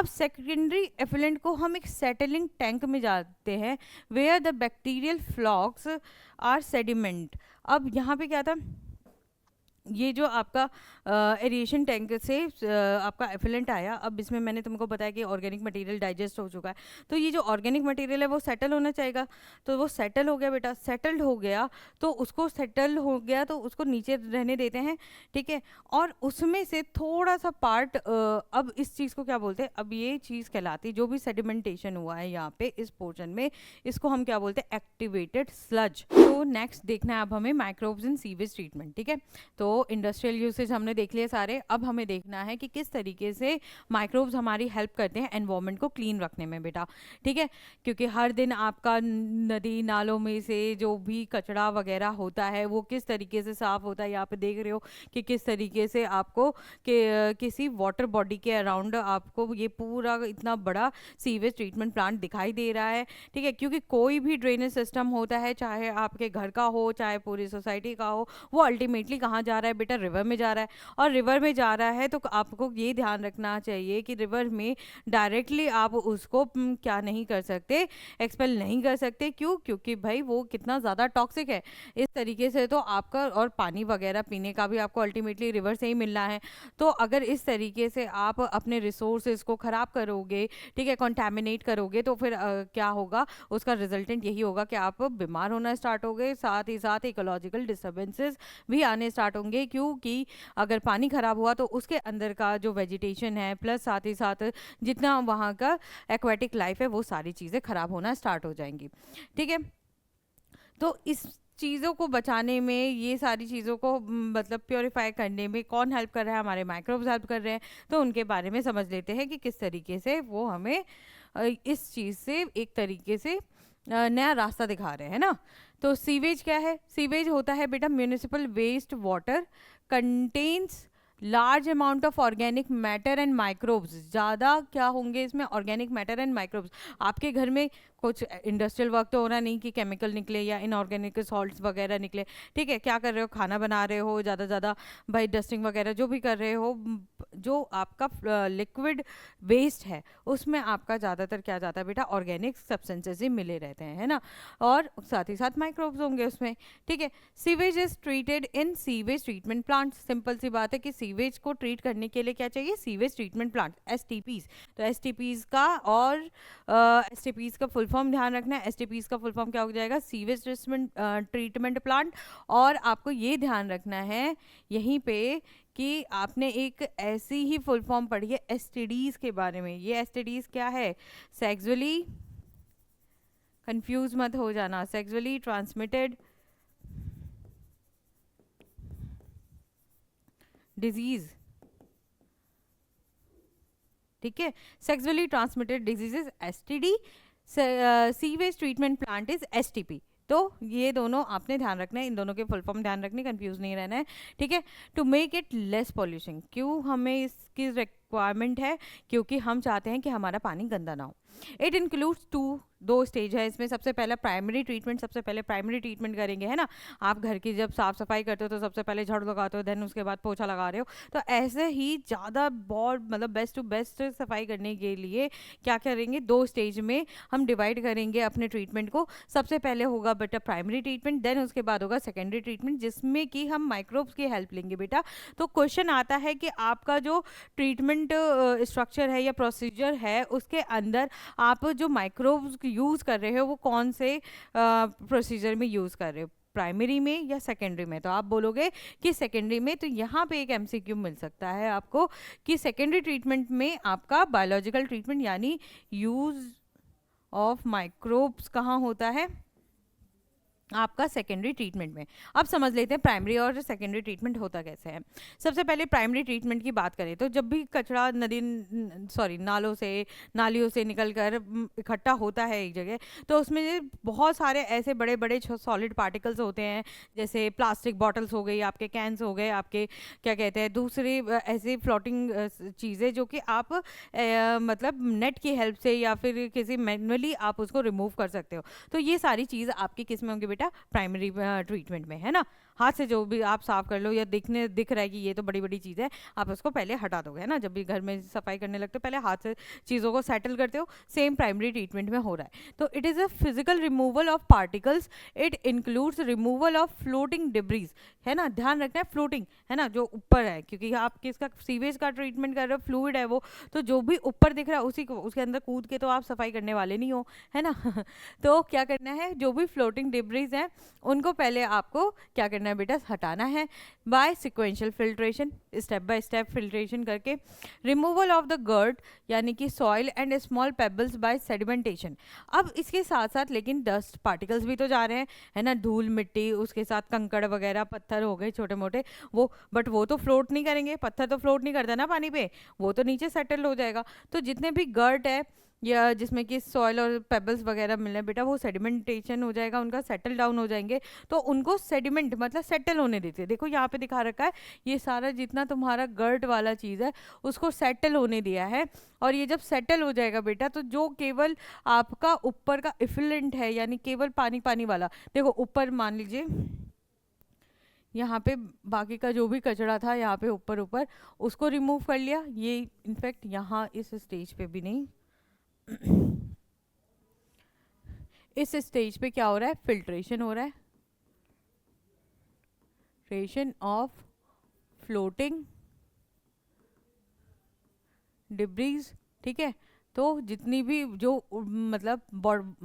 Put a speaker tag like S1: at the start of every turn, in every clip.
S1: अब secondary effluent को हम एक सेटलिंग टैंक में जाते हैं, where the bacterial flocs are sediment. अब यहाँ पे क्या था, ये जो आपका एरिएशन टैंक से आपका एफिलेंट आया, अब इसमें मैंने तुमको बताया कि ऑर्गेनिक मटेरियल डाइजेस्ट हो चुका है, तो ये जो ऑर्गेनिक मटेरियल है वो सेटल होना चाहिए, तो वो सेटल हो गया बेटा। सेटल्ड हो गया तो उसको सेटल हो गया तो उसको नीचे रहने देते हैं, ठीक है। और उसमें से थोड़ा सा पार्ट, अब इस चीज़ को क्या बोलते हैं, अब ये चीज़ कहलाती है, जो भी सेडिमेंटेशन हुआ है यहाँ पे इस पोर्शन में, इसको हम क्या बोलते हैं, एक्टिवेटेड स्लज। तो नेक्स्ट देखना है अब हमें माइक्रोब्स इन सीवेज ट्रीटमेंट, ठीक है। तो इंडस्ट्रियल यूसेज हमने देख लिए सारे, अब हमें देखना है कि किस तरीके से माइक्रोब्स हमारी हेल्प करते हैं एनवायरनमेंट को क्लीन रखने में बेटा, ठीक है। क्योंकि हर दिन आपका नदी नालों में से जो भी कचरा वगैरह होता है वो किस तरीके से साफ होता है, यहाँ पे देख रहे हो कि किस तरीके से आपको किसी वाटर बॉडी के अराउंड आपको ये पूरा इतना बड़ा सीवेज ट्रीटमेंट प्लांट दिखाई दे रहा है, ठीक है। क्योंकि कोई भी ड्रेनेज सिस्टम होता है, चाहे आपके घर का हो चाहे पूरी सोसाइटी का हो, वो अल्टीमेटली कहाँ जा रहा है बेटा, रिवर में जा रहा है। और रिवर में जा रहा है तो आपको ये ध्यान रखना चाहिए कि रिवर में डायरेक्टली आप उसको क्या नहीं कर सकते, एक्सपेल नहीं कर सकते। क्यों? क्योंकि भाई वो कितना ज़्यादा टॉक्सिक है। इस तरीके से तो आपका, और पानी वगैरह पीने का भी आपको अल्टीमेटली रिवर से ही मिलना है। तो अगर इस तरीके से आप अपने रिसोर्सेज को ख़राब करोगे, ठीक है, कंटेमिनेट करोगे, तो फिर क्या होगा, उसका रिजल्टेंट यही होगा कि आप बीमार होना स्टार्ट हो गए, साथ ही साथ इकोलॉजिकल डिस्टर्बेंसेस भी आने स्टार्ट होंगे। क्योंकि अगर पानी खराब हुआ तो उसके अंदर का जो वेजिटेशन है, प्लस साथ ही साथ जितना वहाँ का एक्वेटिक लाइफ है, वो सारी चीज़ें खराब होना स्टार्ट हो जाएंगी, ठीक है। तो इस चीज़ों को बचाने में, ये सारी चीज़ों को मतलब प्योरीफाई करने में कौन हेल्प कर रहा है, हमारे माइक्रोब्स हेल्प कर रहे हैं। तो उनके बारे में समझ लेते हैं कि किस तरीके से वो हमें इस चीज़ से एक तरीके से नया रास्ता दिखा रहे हैं ना। तो सीवेज क्या है, सीवेज होता है बेटा municipal waste water contains large amount of organic matter and microbes. ज़्यादा क्या होंगे इसमें, ऑर्गेनिक मैटर एंड माइक्रोब्स। आपके घर में कुछ इंडस्ट्रियल वर्क तो होना नहीं कि केमिकल निकले या इनऑर्गेनिक सॉल्ट्स वगैरह निकले, ठीक है। क्या कर रहे हो, खाना बना रहे हो, ज़्यादा ज़्यादा भाई डस्टिंग वगैरह जो भी कर रहे हो, जो आपका लिक्विड वेस्ट है उसमें आपका ज़्यादातर क्या जाता है बेटा, ऑर्गेनिक सब्सटेंसेस ही मिले रहते हैं, है ना। और साथ ही साथ माइक्रोब्स होंगे उसमें, ठीक है। Sewage is treated in sewage treatment plant. Simple सी बात है कि सीवेज को ट्रीट करने के लिए क्या चाहिए, सीवेज ट्रीटमेंट प्लांट, एसटीपीज। तो एसटीपीज का और एसटीपीज का फुल फॉर्म ध्यान रखना है। एसटीपीज का फुल फॉर्म क्या हो जाएगा, सीवेज ट्रीटमेंट प्लांट। और आपको ये ध्यान रखना है यहीं पे कि आपने एक ऐसी ही फुल फॉर्म पढ़ी है एसटीडीज के बारे में। ये एसटीडीज क्या है, सेक्सुअली, कंफ्यूज मत हो जाना, सेक्सुअली ट्रांसमिटेड डिजीज, ठीक है। Sexually transmitted diseases STD, sewage treatment plant is STP. तो ये दोनों आपने ध्यान रखना है, इन दोनों के फुल फॉर्म ध्यान रखने, कंफ्यूज नहीं रहना है, ठीक है। To make it less pollution, क्यों हमें इसकी रिक्वायरमेंट है, क्योंकि हम चाहते हैं कि हमारा पानी गंदा ना हो। इट इंक्लूड्स दो स्टेज है इसमें। सबसे पहला प्राइमरी ट्रीटमेंट, सबसे पहले प्राइमरी ट्रीटमेंट करेंगे, है ना। आप घर की जब साफ सफाई करते हो तो सबसे पहले झाड़ू लगाते हो, देन उसके बाद पोछा लगा रहे हो। तो ऐसे ही ज़्यादा बहुत मतलब बेस्ट टू बेस्ट सफाई करने के लिए क्या करेंगे, 2 स्टेज में हम डिवाइड करेंगे अपने ट्रीटमेंट को। सबसे पहले होगा बेटा प्राइमरी ट्रीटमेंट, देन उसके बाद होगा सेकेंडरी ट्रीटमेंट, जिसमें कि हम माइक्रोब्स की हेल्प लेंगे बेटा। तो क्वेश्चन आता है कि आपका जो ट्रीटमेंट स्ट्रक्चर है या प्रोसीजर है, उसके अंदर आप जो माइक्रोब्स यूज़ कर रहे हो वो कौन से प्रोसीजर में यूज़ कर रहे हो, प्राइमरी में या सेकेंडरी में। तो आप बोलोगे कि सेकेंडरी में। तो यहाँ पे एक एमसीक्यू मिल सकता है आपको कि सेकेंडरी ट्रीटमेंट में आपका बायोलॉजिकल ट्रीटमेंट यानी यूज़ ऑफ माइक्रोब्स कहाँ होता है, आपका सेकेंडरी ट्रीटमेंट में। अब समझ लेते हैं प्राइमरी और सेकेंडरी ट्रीटमेंट होता कैसे है। सबसे पहले प्राइमरी ट्रीटमेंट की बात करें तो जब भी कचरा नालों से, नालियों से निकलकर इकट्ठा होता है एक जगह, तो उसमें बहुत सारे ऐसे बड़े बड़े सॉलिड पार्टिकल्स होते हैं, जैसे प्लास्टिक बॉटल्स हो गई, आपके कैंस हो गए, आपके क्या कहते हैं दूसरे ऐसे फ्लोटिंग चीज़ें जो कि आप मतलब नेट की हेल्प से या फिर किसी मैनुअली आप उसको रिमूव कर सकते हो। तो ये सारी चीज़ आपकी किस में होंगी बेटा, प्राइमरी ट्रीटमेंट में, है ना। हाथ से जो भी आप साफ कर लो या दिख रहा है कि ये तो बड़ी बड़ी चीज़ है, आप उसको पहले हटा दोगे, है ना। जब भी घर में सफाई करने लगते हो पहले हाथ से चीज़ों को सेटल करते हो, सेम प्राइमरी ट्रीटमेंट में हो रहा है। तो it is a physical removal of particles, it includes removal of floating debris, है ना। ध्यान रखना है फ्लोटिंग, है ना, जो ऊपर है, क्योंकि आप किसका सीवेज का ट्रीटमेंट कर रहे हो, फ्लूइड है वो, तो जो भी ऊपर दिख रहा है उसी को, उसके अंदर कूद के तो आप सफाई करने वाले नहीं हो, है ना। तो क्या करना है, जो भी फ्लोटिंग डिब्रीज हैं उनको पहले आपको क्या करना है बेटा, हटाना है by sequential filtration, step by step filtration करके। रिमूवल ऑफ द गर्ट यानी कि soil and small pebbles by sedimentation. अब इसके साथ साथ लेकिन डस्ट पार्टिकल्स भी तो जा रहे हैं, है ना, धूल मिट्टी, उसके साथ कंकड़ वगैरह पत्थर हो गए छोटे मोटे, वो बट वो तो फ्लोट नहीं करेंगे, पत्थर तो फ्लोट नहीं करता ना पानी पे, वो तो नीचे सेटल हो जाएगा। तो जितने भी गर्ट है या जिसमें कि सॉइल और पेबल्स वगैरह मिल रहे हैं बेटा, वो सेडिमेंटेशन हो जाएगा, उनका सेटल डाउन हो जाएंगे। तो उनको सेडिमेंट मतलब सेटल होने देते हैं। देखो यहाँ पे दिखा रखा है, ये सारा जितना तुम्हारा गर्ट वाला चीज़ है उसको सेटल होने दिया है। और ये जब सेटल हो जाएगा बेटा, तो जो केवल आपका ऊपर का इफिलेंट है, यानी केवल पानी पानी वाला, देखो ऊपर मान लीजिए यहाँ पे बाकी का जो भी कचरा था यहाँ पे ऊपर ऊपर उसको रिमूव कर लिया, ये इनफैक्ट यहाँ इस स्टेज पे भी नहीं, इस स्टेज पे क्या हो रहा है, फिल्ट्रेशन हो रहा है, फिल्ट्रेशन ऑफ फ्लोटिंग डिब्रीज, ठीक है। तो जितनी भी जो मतलब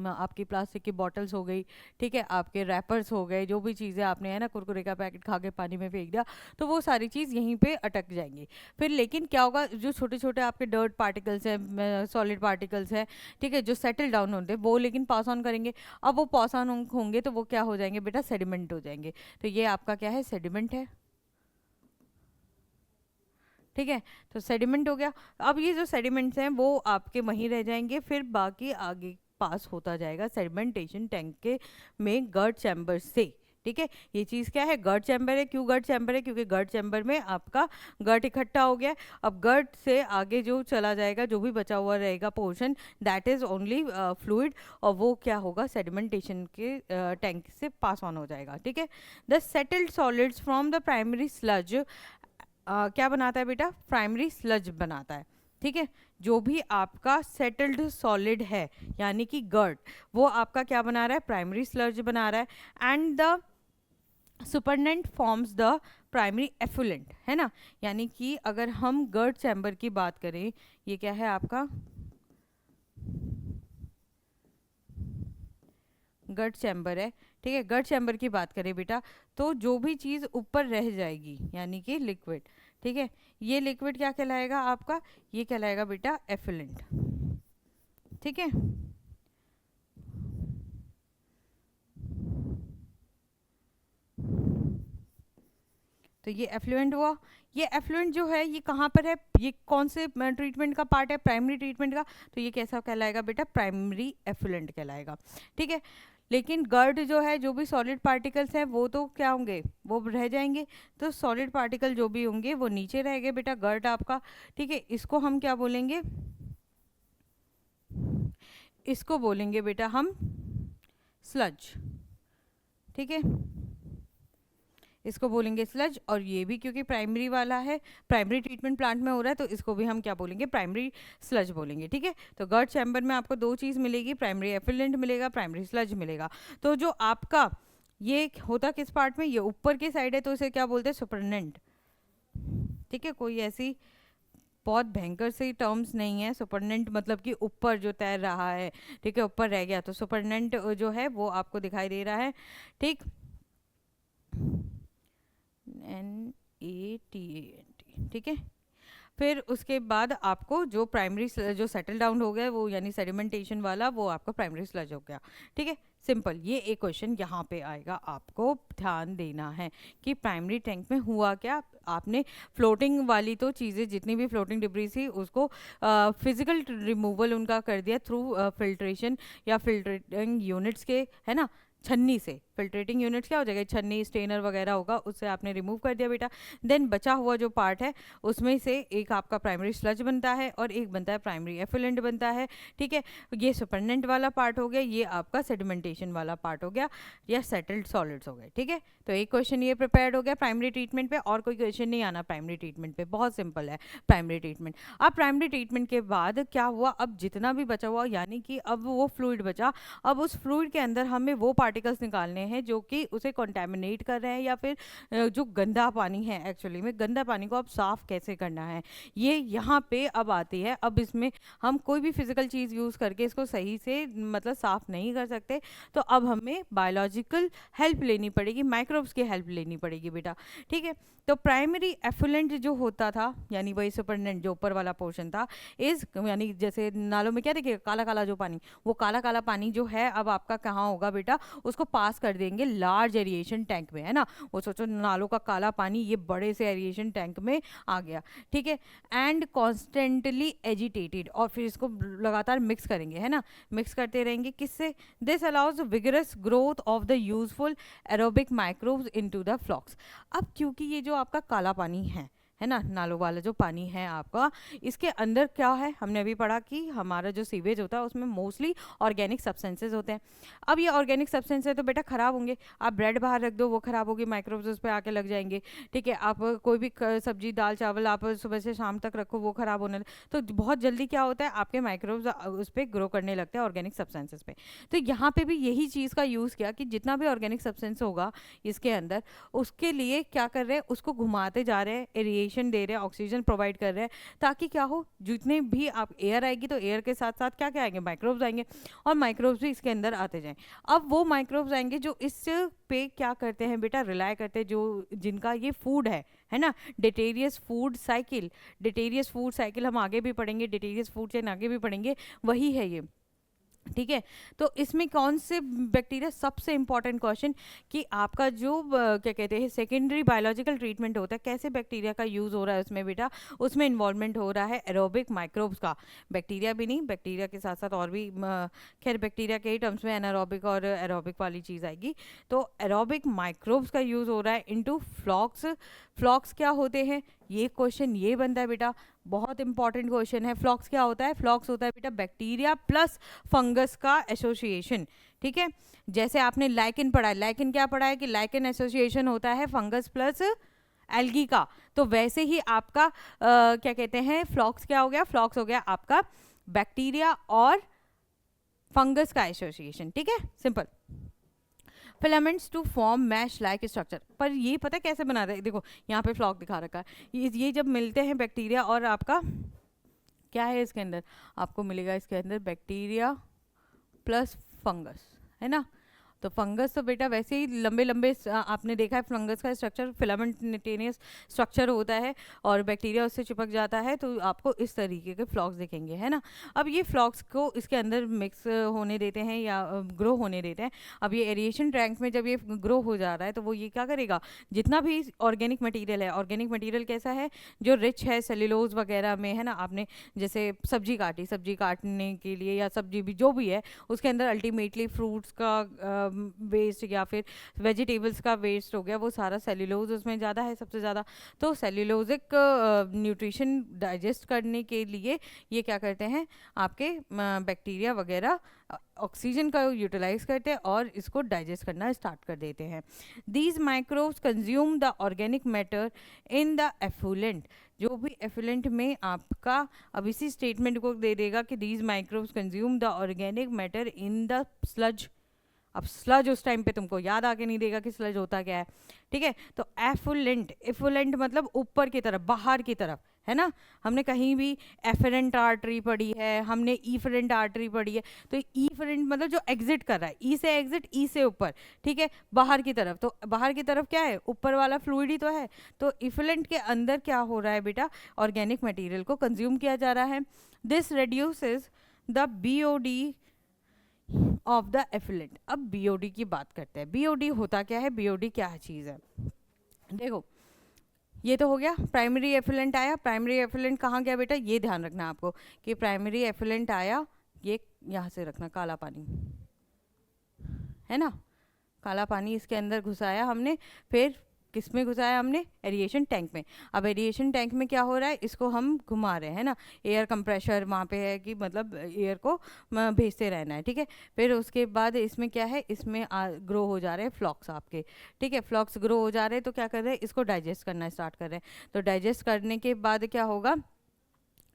S1: आपकी प्लास्टिक की बॉटल्स हो गई, ठीक है, आपके रैपर्स हो गए, जो भी चीज़ें आपने, है ना, कुरकुरे का पैकेट खा के पानी में फेंक दिया, तो वो सारी चीज़ यहीं पे अटक जाएंगी। फिर लेकिन क्या होगा, जो छोटे छोटे आपके डर्ट पार्टिकल्स हैं, सॉलिड पार्टिकल्स हैं, ठीक है, जो सेटल डाउन होते हैं, वो लेकिन पास ऑन करेंगे। अब वो पास ऑन होंगे तो वो क्या हो जाएंगे बेटा, सेडिमेंट हो जाएंगे। तो ये आपका क्या है, सेडिमेंट है, ठीक है। तो सेडिमेंट हो गया। अब ये जो सेडिमेंट्स हैं वो आपके वहीं रह जाएंगे, फिर बाकी आगे पास होता जाएगा सेडिमेंटेशन टैंक के में गर्ट चैम्बर से, ठीक है। ये चीज़ क्या है, गर्ट चैम्बर है। क्यों गर्ट चैम्बर है, क्योंकि गर्ट चैम्बर में आपका गर्ट इकट्ठा हो गया है। अब गर्ट से आगे जो चला जाएगा, जो भी बचा हुआ रहेगा portion, that is only fluid, और वो क्या होगा, सेडिमेंटेशन के टैंक से पास ऑन हो जाएगा, ठीक है। The settled solids from the primary sludge क्या बनाता है बेटा, प्राइमरी स्लज बनाता है, ठीक है। जो भी आपका सेटल्ड सॉलिड है यानी कि गर्ट, वो आपका क्या बना रहा है, प्राइमरी स्लज बना रहा है। And the supernatant forms the primary effluent, है ना। यानी कि अगर हम गर्ट चैम्बर की बात करें, ये क्या है आपका गर्ट चैम्बर है, ठीक है। गर्ट चैम्बर की बात करें बेटा, तो जो भी चीज़ ऊपर रह जाएगी यानी कि लिक्विड, ठीक है, ये लिक्विड क्या कहलाएगा आपका, ये कहलाएगा बेटा एफिलेंट, ठीक है। तो ये एफ्लुएंट हुआ। ये एफ्लुएंट जो है ये कहाँ पर है, ये कौन से ट्रीटमेंट का पार्ट है, प्राइमरी ट्रीटमेंट का, तो ये कैसा कहलाएगा बेटा, प्राइमरी एफ्लुएंट कहलाएगा, ठीक है। लेकिन गर्ड जो है, जो भी सॉलिड पार्टिकल्स हैं वो तो क्या होंगे, वो रह जाएंगे। तो सॉलिड पार्टिकल जो भी होंगे वो नीचे रहेंगे बेटा, गर्ड आपका, ठीक है। इसको हम क्या बोलेंगे, इसको बोलेंगे बेटा हम स्लज, ठीक है, इसको बोलेंगे स्लज। और ये भी क्योंकि प्राइमरी वाला है, प्राइमरी ट्रीटमेंट प्लांट में हो रहा है, तो इसको भी हम क्या बोलेंगे, प्राइमरी स्लज बोलेंगे, ठीक है। तो गर्ट चैम्बर में आपको दो चीज़ मिलेगी, प्राइमरी एफिलेंट मिलेगा, प्राइमरी स्लज मिलेगा। तो जो आपका ये होता किस पार्ट में, ये ऊपर की साइड है, तो इसे क्या बोलते हैं, सुपरनेंट, ठीक है। कोई ऐसी बहुत भयंकर सी टर्म्स नहीं है, सुपरनेंट मतलब कि ऊपर जो तैर रहा है, ठीक है, ऊपर रह गया, तो सुपरनेंट जो है वो आपको दिखाई दे रहा है, ठीक। NATANT, ठीक है। फिर उसके बाद आपको जो प्राइमरी जो सेटल डाउन हो गया वो यानी सेडिमेंटेशन वाला, वो आपका प्राइमरी स्लज हो गया, ठीक है। सिंपल, ये एक क्वेश्चन यहाँ पे आएगा, आपको ध्यान देना है कि प्राइमरी टैंक में हुआ क्या। आपने फ्लोटिंग वाली तो चीज़ें जितनी भी फ्लोटिंग डिब्री थी उसको फिजिकल रिमूवल उनका कर दिया थ्रू फिल्ट्रेशन या फिल्टरिंग यूनिट्स के, है ना, छन्नी से फिल्ट्रेटिंग यूनिट्स क्या हो जाएगा, छन्नी स्टेनर वगैरह होगा, उससे आपने रिमूव कर दिया बेटा। देन बचा हुआ जो पार्ट है उसमें से एक आपका प्राइमरी स्लज बनता है और एक बनता है प्राइमरी एफिलेंट बनता है, ठीक है। ये सुपरनेंट वाला पार्ट हो गया, ये आपका सेडिमेंटेशन वाला पार्ट हो गया या सेटल्ड सॉलिड्स हो गए, ठीक है। तो एक क्वेश्चन ये प्रिपेयर्ड हो गया प्राइमरी ट्रीटमेंट पे, और कोई क्वेश्चन नहीं आना प्राइमरी ट्रीटमेंट पे, बहुत सिंपल है प्राइमरी ट्रीटमेंट। अब प्राइमरी ट्रीटमेंट के बाद क्या हुआ, अब जितना भी बचा हुआ यानी कि अब वो फ्लूइड बचा, अब उस फ्लूइड के अंदर हमें वो पार्टिकल्स निकालने हैं जो कि उसे कॉन्टेमिनेट कर रहे हैं या फिर जो गंदा पानी है, एक्चुअली में गंदा पानी को अब साफ कैसे करना है, ये यहाँ पे अब आती है। अब इसमें हम कोई भी फिजिकल चीज़ यूज़ करके इसको सही से मतलब साफ नहीं कर सकते, तो अब हमें बायोलॉजिकल हेल्प लेनी पड़ेगी, माइक्रोब्स की हेल्प लेनी पड़ेगी बेटा, ठीक है। तो प्राइमरी एफुलेंट जो होता था यानी वही सुपरनेंट जो ऊपर वाला पोर्शन था, इस यानी जैसे नालों में क्या देखिए काला काला जो पानी, वो काला काला पानी जो है अब आपका कहाँ होगा बेटा, उसको पास कर देंगे लार्ज एरिएशन टैंक में, है ना। वो सोचो नालों का काला पानी ये बड़े से एरिएशन टैंक में आ गया, ठीक है। एंड कॉन्स्टेंटली एजिटेटेड, और फिर इसको लगातार मिक्स करेंगे, है ना, मिक्स करते रहेंगे, किससे, this allows vigorous growth of the useful aerobic microbes into the flocs. अब क्योंकि ये जो आपका काला पानी है ना, नालों वाला जो पानी है आपका, इसके अंदर क्या है, हमने अभी पढ़ा कि हमारा जो सीवेज होता है उसमें मोस्टली ऑर्गेनिक सब्सटेंसेज होते हैं। अब ये ऑर्गेनिक सब्सटेंस है तो बेटा ख़राब होंगे, आप ब्रेड बाहर रख दो वो ख़राब होगी, माइक्रोब्स उस पर आके लग जाएंगे, ठीक है। आप कोई भी सब्जी दाल चावल आप सुबह से शाम तक रखो वो ख़राब होने, तो बहुत जल्दी क्या होता है आपके माइक्रोब्स उस पर ग्रो करने लगते हैं ऑर्गेनिक सब्सटेंसेज पे। तो यहाँ पे भी यही चीज़ का यूज़ किया कि जितना भी ऑर्गेनिक सब्सटेंस होगा इसके अंदर, उसके लिए क्या कर रहे हैं, उसको घुमाते जा रहे हैं, एरिएशन दे रहे हैं, ऑक्सीजन प्रोवाइड कर रहे हैं, ताकि क्या हो, जितने भी आप एयर आएगी तो एयर के साथ साथ क्या क्या आएंगे, माइक्रोब्स आएंगे, और माइक्रोब्स भी इसके अंदर आते जाएं। अब वो माइक्रोब्स आएंगे जो इस पे क्या करते हैं बेटा, रिलाई करते हैं, जो जिनका ये फूड है ना, डिटेरियस फूड साइकिल, डिटेरियस फूड साइकिल हम आगे भी पढ़ेंगे, डिटेरियस फूड चेन आगे भी पढ़ेंगे, वही है ये, ठीक है। तो इसमें कौन से बैक्टीरिया, सबसे इंपॉर्टेंट क्वेश्चन कि आपका जो क्या कहते हैं सेकेंडरी बायोलॉजिकल ट्रीटमेंट होता है, कैसे बैक्टीरिया का यूज़ हो रहा है उसमें बेटा, उसमें इन्वॉल्वमेंट हो रहा है एरोबिक माइक्रोब्स का, बैक्टीरिया भी नहीं, बैक्टीरिया के साथ साथ और भी खैर बैक्टीरिया के ही टर्म्स में एनारोबिक और एरोबिक वाली चीज़ आएगी। तो एरोबिक माइक्रोब्स का यूज़ हो रहा है इनटू फ्लॉक्स। फ्लॉक्स क्या होते हैं, ये क्वेश्चन ये बनता है बेटा, बहुत इंपॉर्टेंट क्वेश्चन है। फ्लॉक्स क्या होता है, फ्लॉक्स होता है बेटा बैक्टीरिया प्लस फंगस का एसोसिएशन, ठीक है। जैसे आपने लाइकेन पढ़ा है, लाइकेन क्या पढ़ा है कि लाइकेन एसोसिएशन होता है फंगस प्लस एल्गी का, तो वैसे ही आपका क्या कहते हैं फ्लॉक्स क्या हो गया, फ्लॉक्स हो गया आपका बैक्टीरिया और फंगस का एसोसिएशन, ठीक है, simple. Filaments to form mesh like structure, पर ये पता कैसे बना रहे हैं, देखो यहाँ पे फ्लॉक दिखा रखा है, ये जब मिलते हैं बैक्टीरिया और आपका क्या है इसके अंदर, आपको मिलेगा इसके अंदर बैक्टीरिया प्लस फंगस, है ना। तो फंगस तो बेटा वैसे ही लंबे लंबे आपने देखा है फंगस का स्ट्रक्चर फिलामेंटेनियस स्ट्रक्चर होता है, और बैक्टीरिया उससे चिपक जाता है, तो आपको इस तरीके के फ्लॉक्स दिखेंगे, है ना। अब ये फ्लॉक्स को इसके अंदर मिक्स होने देते हैं या ग्रो होने देते हैं। अब ये एरिएशन टैंक में जब ये ग्रो हो जा रहा है तो वो ये क्या करेगा, जितना भी ऑर्गेनिक मटीरियल है, ऑर्गेनिक मटीरियल कैसा है, जो रिच है सेल्यूलोज वगैरह में, है ना। आपने जैसे सब्जी काटी, सब्जी काटने के लिए या सब्जी भी जो भी है उसके अंदर अल्टीमेटली फ्रूट्स का वेस्ट या फिर वेजिटेबल्स का वेस्ट हो गया, वो सारा सेल्यूलोज उसमें ज़्यादा है सबसे ज़्यादा, तो सेल्यूलोजिक न्यूट्रिशन डाइजेस्ट करने के लिए ये क्या करते हैं आपके बैक्टीरिया वगैरह ऑक्सीजन का यूटिलाइज करते हैं और इसको डाइजेस्ट करना स्टार्ट कर देते हैं। These microbes consume the organic matter in the affluent, जो भी एफुलेंट में आपका अब इसी स्टेटमेंट को दे देगा कि these microbes consume the organic matter in the sludge. अब स्लज उस टाइम पे तुमको याद आके नहीं देगा कि स्लज होता क्या है, ठीक है। तो एफुलेंट, एफुलेंट मतलब ऊपर की तरफ, बाहर की तरफ, है ना। हमने कहीं भी एफरेंट आर्टरी पढ़ी है, हमने ईफरेंट आर्टरी पढ़ी है, तो ईफरेंट मतलब जो एग्जिट कर रहा है, ई से एग्जिट, ई से ऊपर, ठीक है, बाहर की तरफ। तो बाहर की तरफ क्या है, ऊपर वाला फ्लूइड ही तो है, तो इफुलेंट के अंदर क्या हो रहा है बेटा, ऑर्गेनिक मटेरियल को कंज्यूम किया जा रहा है। This reduces the BOD of the effluent. अब बीओडी की बात करते हैं, बीओडी होता क्या है, बीओडी क्या चीज़ है, देखो ये तो हो गया प्राइमरी एफिलेंट आया। प्राइमरी एफिलेंट कहाँ गया बेटा, ये ध्यान रखना आपको कि प्राइमरी एफिलेंट आया, ये यहाँ से रखना काला पानी, है ना, काला पानी इसके अंदर घुसाया हमने, फिर किस में घुसाया हमने, एरिएशन टैंक में। अब एरिएशन टैंक में क्या हो रहा है, इसको हम घुमा रहे हैं ना, एयर कंप्रेशर वहाँ पे है कि मतलब एयर को भेजते रहना है, ठीक है। फिर उसके बाद इसमें क्या है, इसमें ग्रो हो जा रहे हैं फ्लॉक्स आपके, ठीक है। फ्लॉक्स ग्रो हो जा रहे हैं तो क्या कर रहे हैं, इसको डाइजेस्ट करना स्टार्ट कर रहे हैं। तो डाइजेस्ट करने के बाद क्या होगा,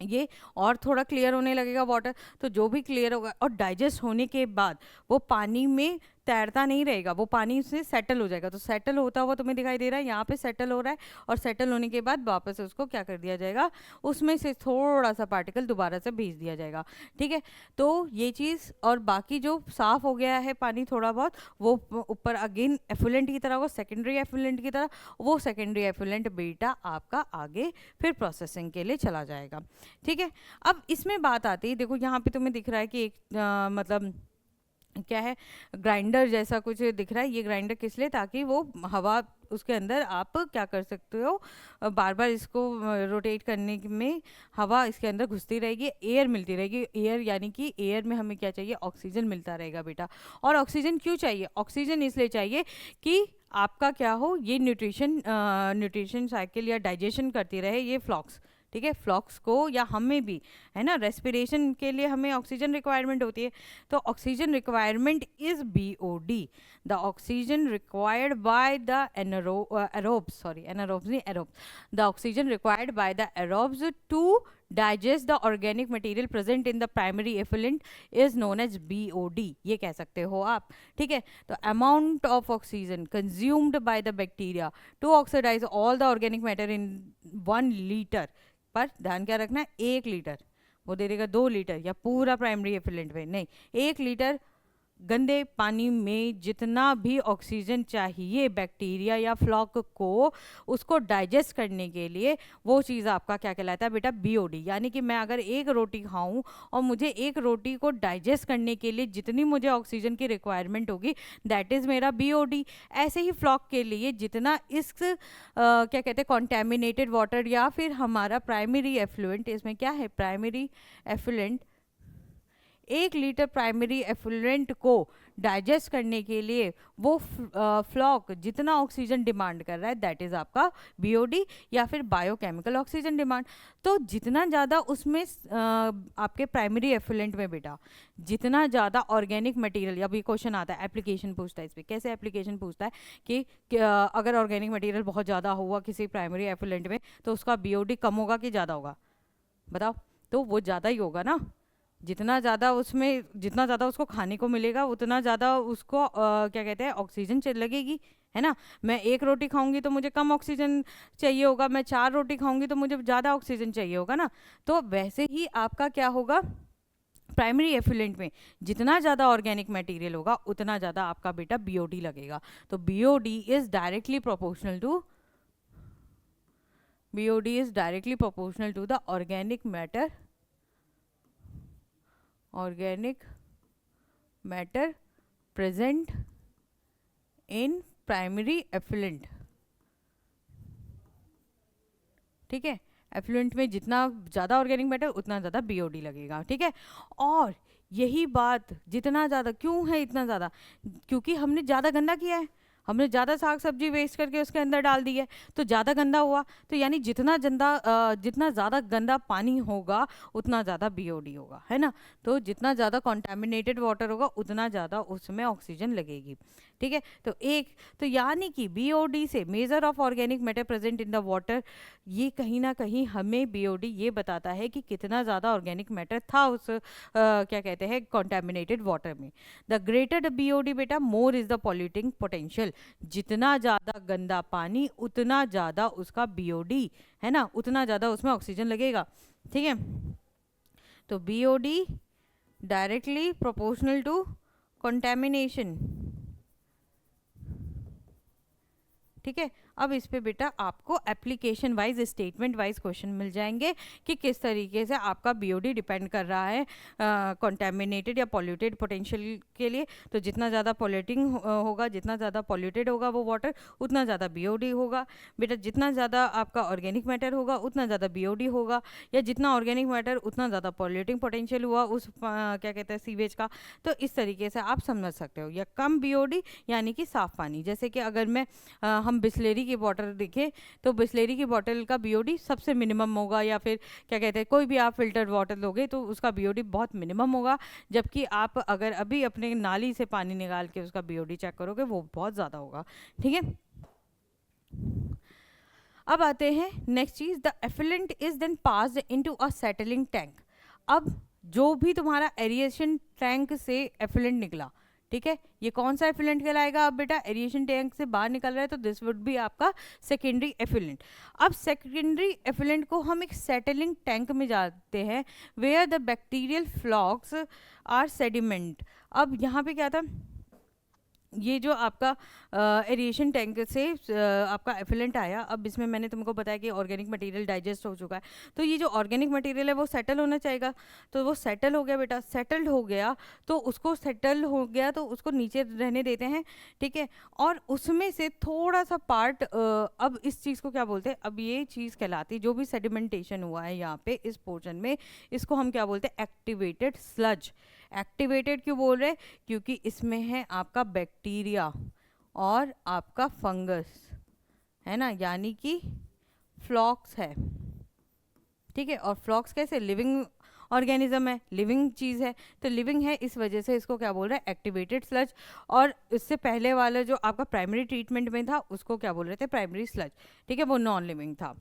S1: ये और थोड़ा क्लियर होने लगेगा वाटर, तो जो भी क्लियर होगा और डाइजेस्ट होने के बाद वो पानी में तैरता नहीं रहेगा, वो पानी से सेटल हो जाएगा। तो सेटल होता हुआ तुम्हें दिखाई दे रहा है, यहाँ पे सेटल हो रहा है, और सेटल होने के बाद वापस उसको क्या कर दिया जाएगा, उसमें से थोड़ा सा पार्टिकल दोबारा से भेज दिया जाएगा, ठीक है। तो ये चीज़, और बाकी जो साफ हो गया है पानी थोड़ा बहुत, वो ऊपर अगेन एफुलेंट की तरह, वो सेकेंडरी एफुलेंट की तरह, वो सेकेंडरी एफुलेंट बेटा आपका आगे फिर प्रोसेसिंग के लिए चला जाएगा, ठीक है। अब इसमें बात आती है, देखो यहाँ पे तुम्हें दिख रहा है कि एक मतलब क्या है, ग्राइंडर जैसा कुछ दिख रहा है। ये ग्राइंडर किस लिए, ताकि वो हवा उसके अंदर आप क्या कर सकते हो, बार बार इसको रोटेट करने में हवा इसके अंदर घुसती रहेगी, एयर मिलती रहेगी। एयर यानी कि एयर में हमें क्या चाहिए, ऑक्सीजन मिलता रहेगा बेटा। और ऑक्सीजन क्यों चाहिए, ऑक्सीजन इसलिए चाहिए कि आपका क्या हो, ये न्यूट्रिशन साइकिल या डाइजेशन करती रहे ये फ्लॉक्स, ठीक है। फ्लॉक्स को या हमें भी, है ना, रेस्पिरेशन के लिए हमें ऑक्सीजन रिक्वायरमेंट होती है। तो oxygen requirement is BOD, the oxygen required by the aerobes, sorry anaerobes नहीं, aerobes, the oxygen required by the aerobes to digest the organic material present in the primary effluent is known as BOD, ये कह सकते हो आप, ठीक है। तो amount of oxygen consumed by the bacteria to oxidise all the organic matter in 1 litre, पर ध्यान क्या रखना है, 1 लीटर, वो दे देगा 2 लीटर या पूरा प्राइमरी एफिलेंट में नहीं, 1 लीटर गंदे पानी में जितना भी ऑक्सीजन चाहिए बैक्टीरिया या फ्लॉक को उसको डाइजेस्ट करने के लिए, वो चीज़ आपका क्या कहलाता है बेटा, BOD। यानी कि मैं अगर एक रोटी खाऊं और मुझे एक रोटी को डाइजेस्ट करने के लिए जितनी मुझे ऑक्सीजन की रिक्वायरमेंट होगी, दैट इज़ मेरा BOD। ऐसे ही फ्लॉक के लिए जितना इस क्या कहते हैं, कॉन्टेमिनेटेड वाटर या फिर हमारा प्राइमरी एफ्लुएंट, इसमें क्या है, primary effluent, 1 litre primary effluent को डाइजेस्ट करने के लिए वो फ्लॉक जितना ऑक्सीजन डिमांड कर रहा है, दैट इज़ आपका BOD या फिर बायोकेमिकल ऑक्सीजन डिमांड। तो जितना ज़्यादा उसमें आपके प्राइमरी एफ्लुएंट में बेटा जितना ज़्यादा ऑर्गेनिक मटेरियल, अब ये क्वेश्चन आता है, एप्लीकेशन पूछता है, इस पर कैसे एप्लीकेशन पूछता है कि अगर ऑर्गेनिक मटेरियल बहुत ज़्यादा हुआ किसी प्राइमरी एफ्लुएंट में तो उसका BOD कम होगा कि ज़्यादा होगा, बताओ। तो वो ज़्यादा ही होगा ना, जितना ज़्यादा उसमें, जितना ज़्यादा उसको खाने को मिलेगा उतना ज़्यादा उसको क्या कहते हैं, ऑक्सीजन लगेगी, है ना। मैं 1 रोटी खाऊंगी तो मुझे कम ऑक्सीजन चाहिए होगा, मैं 4 रोटी खाऊंगी तो मुझे ज़्यादा ऑक्सीजन चाहिए होगा ना। तो वैसे ही आपका क्या होगा, प्राइमरी एफिलेंट में जितना ज़्यादा ऑर्गेनिक मटेरियल होगा उतना ज़्यादा आपका बेटा BOD लगेगा। तो BOD is directly proportional to the organic matter present in primary effluent, ठीक है। एफ्लुएंट में जितना ज़्यादा ऑर्गेनिक मैटर उतना ज़्यादा BOD लगेगा, ठीक है। और यही बात जितना ज़्यादा क्यों है, इतना ज़्यादा क्योंकि हमने ज़्यादा गंदा किया है, हमने ज़्यादा साग सब्जी वेस्ट करके उसके अंदर डाल दी है, तो ज़्यादा गंदा हुआ। तो यानी जितना ज़्यादा गंदा पानी होगा उतना ज़्यादा BOD होगा, है ना। तो जितना ज़्यादा कॉन्टेमिनेटेड वाटर होगा उतना ज़्यादा उसमें ऑक्सीजन लगेगी, ठीक है। तो यानी कि BOD से measure of organic matter present in the water, ये कहीं ना कहीं हमें BOD ये बताता है कि कितना ज़्यादा ऑर्गेनिक मैटर था उस क्या कहते हैं कॉन्टेमिनेटेड वाटर में। द ग्रेटर द BOD बेटा more is the polluting potential, जितना ज़्यादा गंदा पानी उतना ज़्यादा उसका BOD, है ना, उतना ज़्यादा उसमें ऑक्सीजन लगेगा, ठीक है। तो BOD directly proportional to contamination, ठीक है। अब इस पे बेटा आपको application wise statement wise question मिल जाएंगे कि किस तरीके से आपका बीओडी डिपेंड कर रहा है कंटेमिनेटेड या पॉल्यूटेड पोटेंशियल के लिए। तो जितना ज़्यादा पॉल्यूटिंग होगा, जितना ज़्यादा पॉल्यूटेड होगा वो वाटर, उतना ज़्यादा बीओडी होगा। बेटा जितना ज़्यादा आपका ऑर्गेनिक मैटर होगा उतना ज़्यादा बीओडी होगा, या जितना ऑर्गेनिक मैटर उतना ज़्यादा पॉल्यूटिंग पोटेंशियल हुआ उस क्या कहते हैं सीवेज का। तो इस तरीके से आप समझ सकते हो। या कम बीओडी यानी कि साफ़ पानी, जैसे कि अगर मैं हम बिस्लेरी की बॉटल देखें तो बिस्लेरी की बॉटल का बीओडी सबसे मिनिमम होगा, या फिर क्या कहते हैं कोई भी आप फिल्टर्ड वाटर लोगे तो उसका बीओडी बहुत मिनिमम होगा। जबकि आप अगर अभी अपने नाली से पानी निकाल के उसका बीओडी चेक करोगे वो बहुत ज़्यादा होगा। ठीक है, अब आते हैं नेक्स्ट चीज, the effluent is then passed into a settling tank. अब जो भी तुम्हारा एरिएशन टैंक से एफिलेंट निकला, ठीक है, ये कौन सा एफिलेंट कहलाएगा? अब बेटा एरिएशन टैंक से बाहर निकल रहा है तो दिस वुड बी आपका सेकेंडरी एफिलेंट। अब सेकेंडरी एफिलेंट को हम एक सेटलिंग टैंक में जाते हैं where the bacterial flocs are sediment. अब यहाँ पे क्या था, ये जो आपका एरिएशन टैंक से आपका एफिलेंट आया, अब इसमें मैंने तुमको बताया कि ऑर्गेनिक मटेरियल डाइजेस्ट हो चुका है, तो ये जो ऑर्गेनिक मटेरियल है वो सेटल होना चाहिए। तो वो सेटल हो गया बेटा, सेटल्ड हो गया तो उसको सेटल हो गया तो उसको नीचे रहने देते हैं, ठीक है। और उसमें से थोड़ा सा पार्ट, अब इस चीज़ को क्या बोलते हैं, अब ये चीज़ कहलाती, जो भी सेडिमेंटेशन हुआ है यहाँ पे इस पोर्शन में, इसको हम क्या बोलते हैं? Activated sludge. एक्टिवेटेड क्यों बोल रहे हैं? क्योंकि इसमें है आपका बैक्टीरिया और आपका फंगस, है ना, यानी कि फ्लॉक्स है, ठीक है। और फ्लॉक्स कैसे? लिविंग ऑर्गेनिज्म है, लिविंग चीज़ है, तो लिविंग है इस वजह से इसको क्या बोल रहे हैं? Activated sludge. और इससे पहले वाला जो आपका प्राइमरी ट्रीटमेंट में था उसको क्या बोल रहे थे? प्राइमरी स्लज, ठीक है, वो नॉन लिविंग था,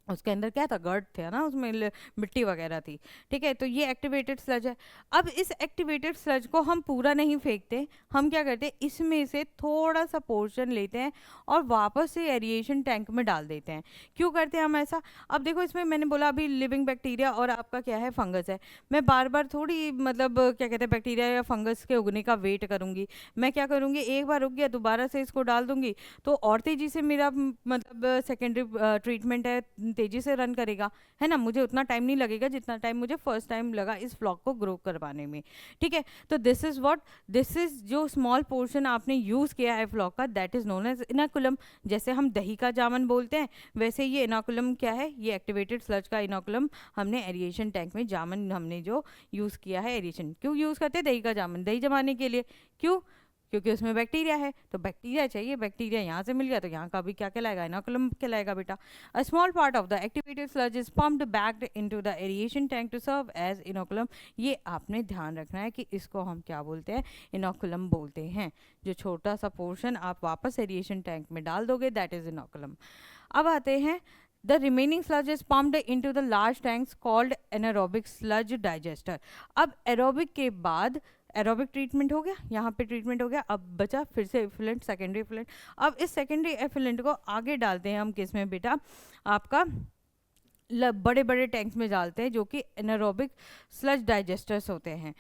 S1: उसके अंदर क्या था? गर्ड थे ना, उसमें मिट्टी वगैरह थी, ठीक है। तो ये एक्टिवेटेड स्लज है। अब इस एक्टिवेटेड स्लज को हम पूरा नहीं फेंकते, हम क्या करते हैं, इसमें से थोड़ा सा पोर्शन लेते हैं और वापस से एरिएशन टैंक में डाल देते हैं। क्यों करते हैं हम ऐसा? अब देखो इसमें मैंने बोला अभी लिविंग बैक्टीरिया और आपका क्या है? फंगस है। मैं बार बार थोड़ी मतलब क्या कहते हैं बैक्टीरिया या फंगस के उगने का वेट करूँगी। मैं क्या करूँगी, एक बार उग गया दोबारा से इसको डाल दूंगी तो और तेज़ी से मेरा मतलब सेकेंडरी ट्रीटमेंट है तेजी से रन करेगा, है ना। मुझे उतना टाइम नहीं लगेगा जितना टाइम मुझे फर्स्ट टाइम लगा इस फ्लॉक को ग्रो करवाने में, ठीक है। तो this is what, this is जो स्मॉल पोर्शन आपने यूज किया है फ्लॉक का, that is known as inoculum. जैसे हम दही का जामन बोलते हैं वैसे ये इनोकुलम क्या है? ये एक्टिवेटेड स्लज का इनोकुलम हमने एरिएशन टैंक में जामन हमने जो यूज किया है। एरिएशन क्यों यूज करते हैं? दही का जामन दही जमाने के लिए। क्यों? क्योंकि उसमें बैक्टीरिया है, तो बैक्टीरिया चाहिए, बैक्टीरिया यहाँ से मिल गया तो यहाँ का भी क्या कहलाएगा? इनोकुलम कहलाएगा बेटा। A small part of the activated sludge is pumped back into the aeration tank to serve as inoculum. ये आपने ध्यान रखना है कि इसको हम क्या बोलते हैं? इनोकुलम बोलते हैं। जो छोटा सा पोर्शन आप वापस एरिएशन टैंक में डाल दोगे दैट इज इनोकुलम। अब आते हैं the remaining sludge is pumped into the large tanks called anaerobic sludge digester। अब एरोबिक के बाद एरोबिक ट्रीटमेंट हो गया, यहाँ पे ट्रीटमेंट हो गया, अब बचा फिर से एफिलेंट, सेकेंडरी एफिलेंट। अब इस सेकेंडरी एफिलेंट को आगे डालते हैं हम किस में बेटा? आपका बड़े बड़े टैंक्स में डालते हैं जो कि एनारोबिक स्लज डाइजेस्टर्स होते हैं।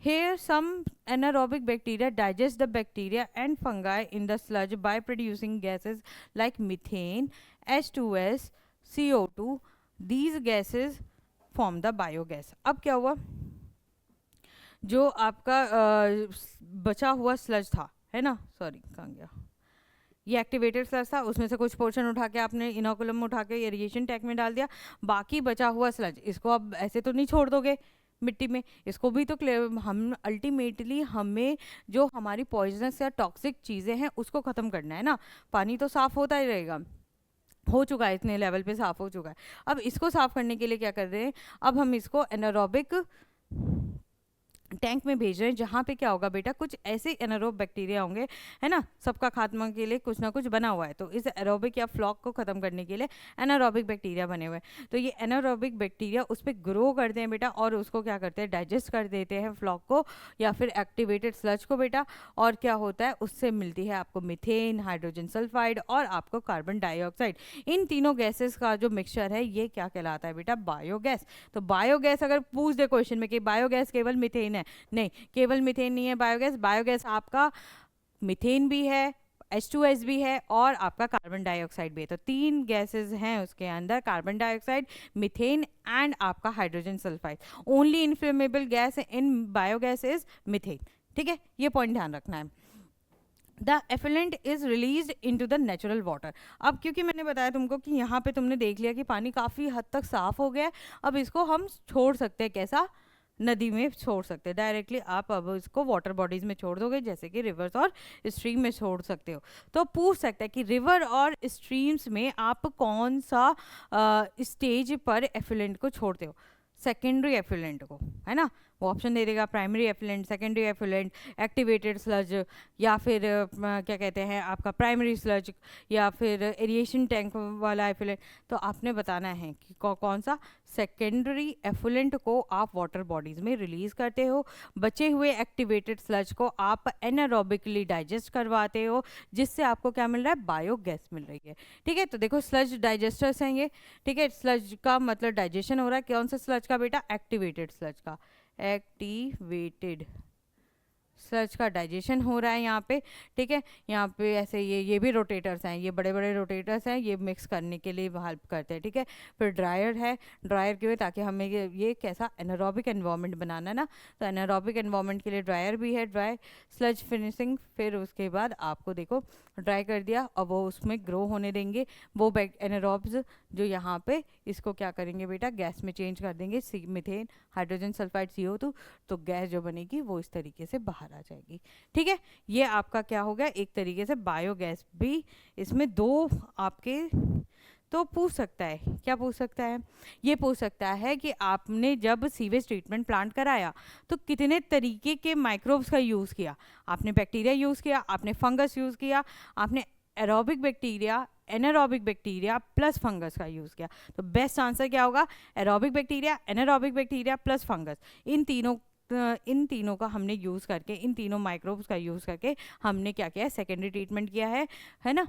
S1: Here some anaerobic bacteria digest the bacteria and fungi in the sludge by producing gases like methane, H2S, CO2. These gases form the biogas। अब क्या हुआ, जो आपका बचा हुआ स्लज था, है ना, सॉरी कहाँ गया, ये एक्टिवेटेड स्लज था, उसमें से कुछ पोर्शन उठा के आपने इनोकुलम उठा के एरिएशन टैंक में डाल दिया। बाकी बचा हुआ स्लज इसको अब ऐसे तो नहीं छोड़ दोगे मिट्टी में, इसको भी तो हम अल्टीमेटली हमें जो हमारी पॉइजनस या टॉक्सिक चीज़ें हैं उसको ख़त्म करना है ना। पानी तो साफ़ होता ही रहेगा, हो चुका है, इतने लेवल पे साफ़ हो चुका है। अब इसको साफ़ करने के लिए क्या कर रहे हैं? अब हम इसको एनारोबिक टैंक में भेज रहे हैं जहाँ पे क्या होगा बेटा? कुछ ऐसे एनारोब बैक्टीरिया होंगे, है ना, सबका खात्मा के लिए कुछ ना कुछ बना हुआ है। तो इस एरोबिक या फ्लॉक को ख़त्म करने के लिए एनारोबिक बैक्टीरिया बने हुए हैं। तो ये एनारोबिक बैक्टीरिया उस पर ग्रो करते हैं बेटा और उसको क्या करते हैं? डाइजेस्ट कर देते हैं फ्लॉक को या फिर एक्टिवेटेड स्लज को बेटा। और क्या होता है? उससे मिलती है आपको मीथेन, हाइड्रोजन सल्फाइड और आपको कार्बन डाइऑक्साइड। इन तीनों गैसेस का जो मिक्सचर है ये क्या कहलाता है बेटा? बायोगैस। तो बायोगैस अगर पूछ दे क्वेश्चन में कि बायोगैस केवल मीथेन है, नहीं, केवल मीथेन नहीं है बायोगैस। बायोगैस आपका मीथेन भी है, H2S भी है और आपका कार्बन डाइऑक्साइड भी है। तो 3 गैसेस हैं उसके अंदर, कार्बन डाइऑक्साइड, मीथेन एंड आपका hydrogen sulphide. Only inflammable gas in biogas is methane. ठीक है, ये पॉइंट ध्यान रखना है। The effluent is release into the natural water. अब क्योंकि मैंने बताया तुमको कि यहाँ पे तुमने देख लिया कि पानी काफ़ी हद तक साफ हो गया है, अब इसको हम छोड़ सकते हैं। कैसा? नदी में छोड़ सकते हैं डायरेक्टली। आप अब इसको वाटर बॉडीज में छोड़ दोगे, जैसे कि रिवर्स और स्ट्रीम में छोड़ सकते हो। तो पूछ सकते हैं कि रिवर और स्ट्रीम्स में आप कौन सा स्टेज पर एफिलेंट को छोड़ते हो? सेकेंडरी एफिलेंट को, है ना। वो ऑप्शन दे देगा, primary effluent, secondary effluent, activated sludge, या फिर क्या कहते हैं आपका प्राइमरी स्लज, या फिर एरिएशन टैंक वाला एफिलेंट। तो आपने बताना है कि कौन सा सेकेंडरी एफिलेंट को आप वाटर बॉडीज में रिलीज करते हो। बचे हुए एक्टिवेटेड स्लज को आप एनारोबिकली डाइजेस्ट करवाते हो, जिससे आपको क्या मिल रहा है? बायोगैस मिल रही है। ठीक है, तो देखो स्लज डाइजेस्टर्स हैं ये। ठीक है, स्लज का मतलब डाइजेशन हो रहा है। कौन सा स्लज का बेटा? एक्टिवेटेड स्लज का। एक्टिवेटेड स्लज का डाइजेशन हो रहा है यहाँ पे। ठीक है, यहाँ पे ऐसे ये भी रोटेटर्स हैं, ये बड़े बड़े रोटेटर्स हैं, ये मिक्स करने के लिए हेल्प करते हैं। ठीक है, फिर ड्रायर है। ड्रायर क्यों है? ताकि हमें ये कैसा एनारोबिक एनवायरनमेंट बनाना है ना, तो एनारोबिक एनवायरनमेंट के लिए ड्रायर भी है। ड्राई स्लज फिनिशिंग, फिर उसके बाद आपको देखो ड्राई कर दिया, अब वो उसमें ग्रो होने देंगे। वो एनारोब्स जो यहाँ पे इसको क्या करेंगे बेटा? गैस में चेंज कर देंगे, मीथेन, हाइड्रोजन सल्फाइड, CO2। तो गैस जो बनेगी वो इस तरीके से बाहर आ जाएगी। ठीक है, ये आपका क्या हो गया? एक तरीके से बायोगैस भी। इसमें दो आपके तो पूछ सकता है, क्या पूछ सकता है? ये पूछ सकता है कि आपने जब सीवेज ट्रीटमेंट प्लांट कराया तो कितने तरीके के माइक्रोब्स का यूज़ किया? आपने बैक्टीरिया यूज़ किया, आपने फंगस यूज़ किया, आपने aerobic bacteria, anaerobic bacteria plus fungus का यूज़ किया। तो बेस्ट आंसर क्या होगा? Aerobic bacteria, anaerobic bacteria plus fungus. इन तीनों का हमने यूज़ करके, इन तीनों माइक्रोब्स का यूज़ करके हमने क्या किया है? सेकेंडरी ट्रीटमेंट किया है ना,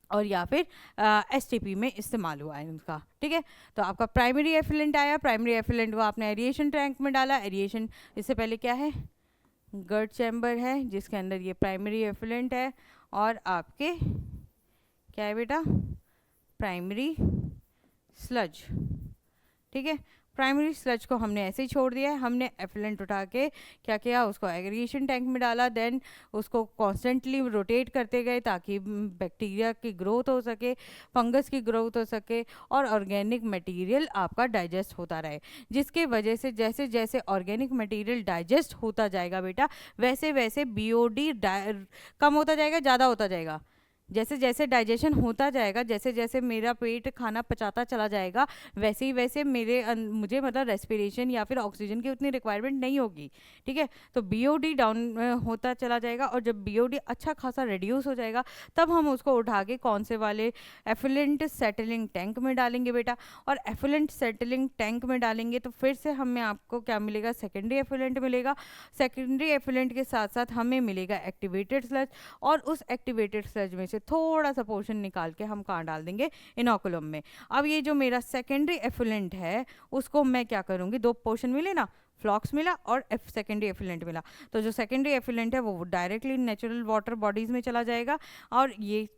S1: और या फिर STP में इस्तेमाल हुआ है उनका। ठीक है, तो आपका प्राइमरी एफिलेंट आया। प्राइमरी एफिलेंट को आपने एरिएशन टैंक में डाला। एरिएशन इससे पहले क्या है? गर्ड चैम्बर है, जिसके अंदर ये प्राइमरी एफिलेंट है, और आपके क्या है बेटा? Primary sludge. ठीक है, प्राइमरी स्लज को हमने ऐसे ही छोड़ दिया है। हमने एफिलेंट उठा के क्या किया? उसको एग्रीगेशन टैंक में डाला। देन उसको कॉन्स्टेंटली रोटेट करते गए ताकि बैक्टीरिया की ग्रोथ हो सके, फंगस की ग्रोथ हो सके, और ऑर्गेनिक मटेरियल आपका डाइजेस्ट होता रहे। जिसके वजह से जैसे जैसे ऑर्गेनिक मटेरियल डाइजेस्ट होता जाएगा बेटा, वैसे वैसे BOD कम होता जाएगा, ज़्यादा होता जाएगा। जैसे जैसे डाइजेशन होता जाएगा, जैसे जैसे मेरा पेट खाना पचाता चला जाएगा, वैसे ही वैसे मुझे मतलब रेस्पिरेशन या फिर ऑक्सीजन की उतनी रिक्वायरमेंट नहीं होगी। ठीक है, तो BOD डाउन होता चला जाएगा, और जब BOD अच्छा खासा रिड्यूस हो जाएगा, तब हम उसको उठा के कौन से वाले? एफिलेंट सेटलिंग टैंक में डालेंगे बेटा। और एफिलेंट सेटलिंग टैंक में डालेंगे तो फिर से हमें आपको क्या मिलेगा? सेकेंडरी एफिलेंट मिलेगा। सेकेंडरी एफिलेंट के साथ साथ हमें मिलेगा एक्टिवेटेड स्लज, और उस एक्टिवेटेड स्लज में से थोड़ा सा पोर्शन निकाल के हम कहाँ डाल देंगे? इनोकुलम में। अब ये जो मेरा सेकेंडरी एफिलेंट है, उसको मैं क्या करूँगी? दो पोर्शन मिले ना, फ्लॉक्स मिला और सेकेंडरी एफिलेंट मिला। तो जो सेकेंडरी एफिलेंट है वो डायरेक्टली नेचुरल वाटर बॉडीज में चला जाएगा, और ये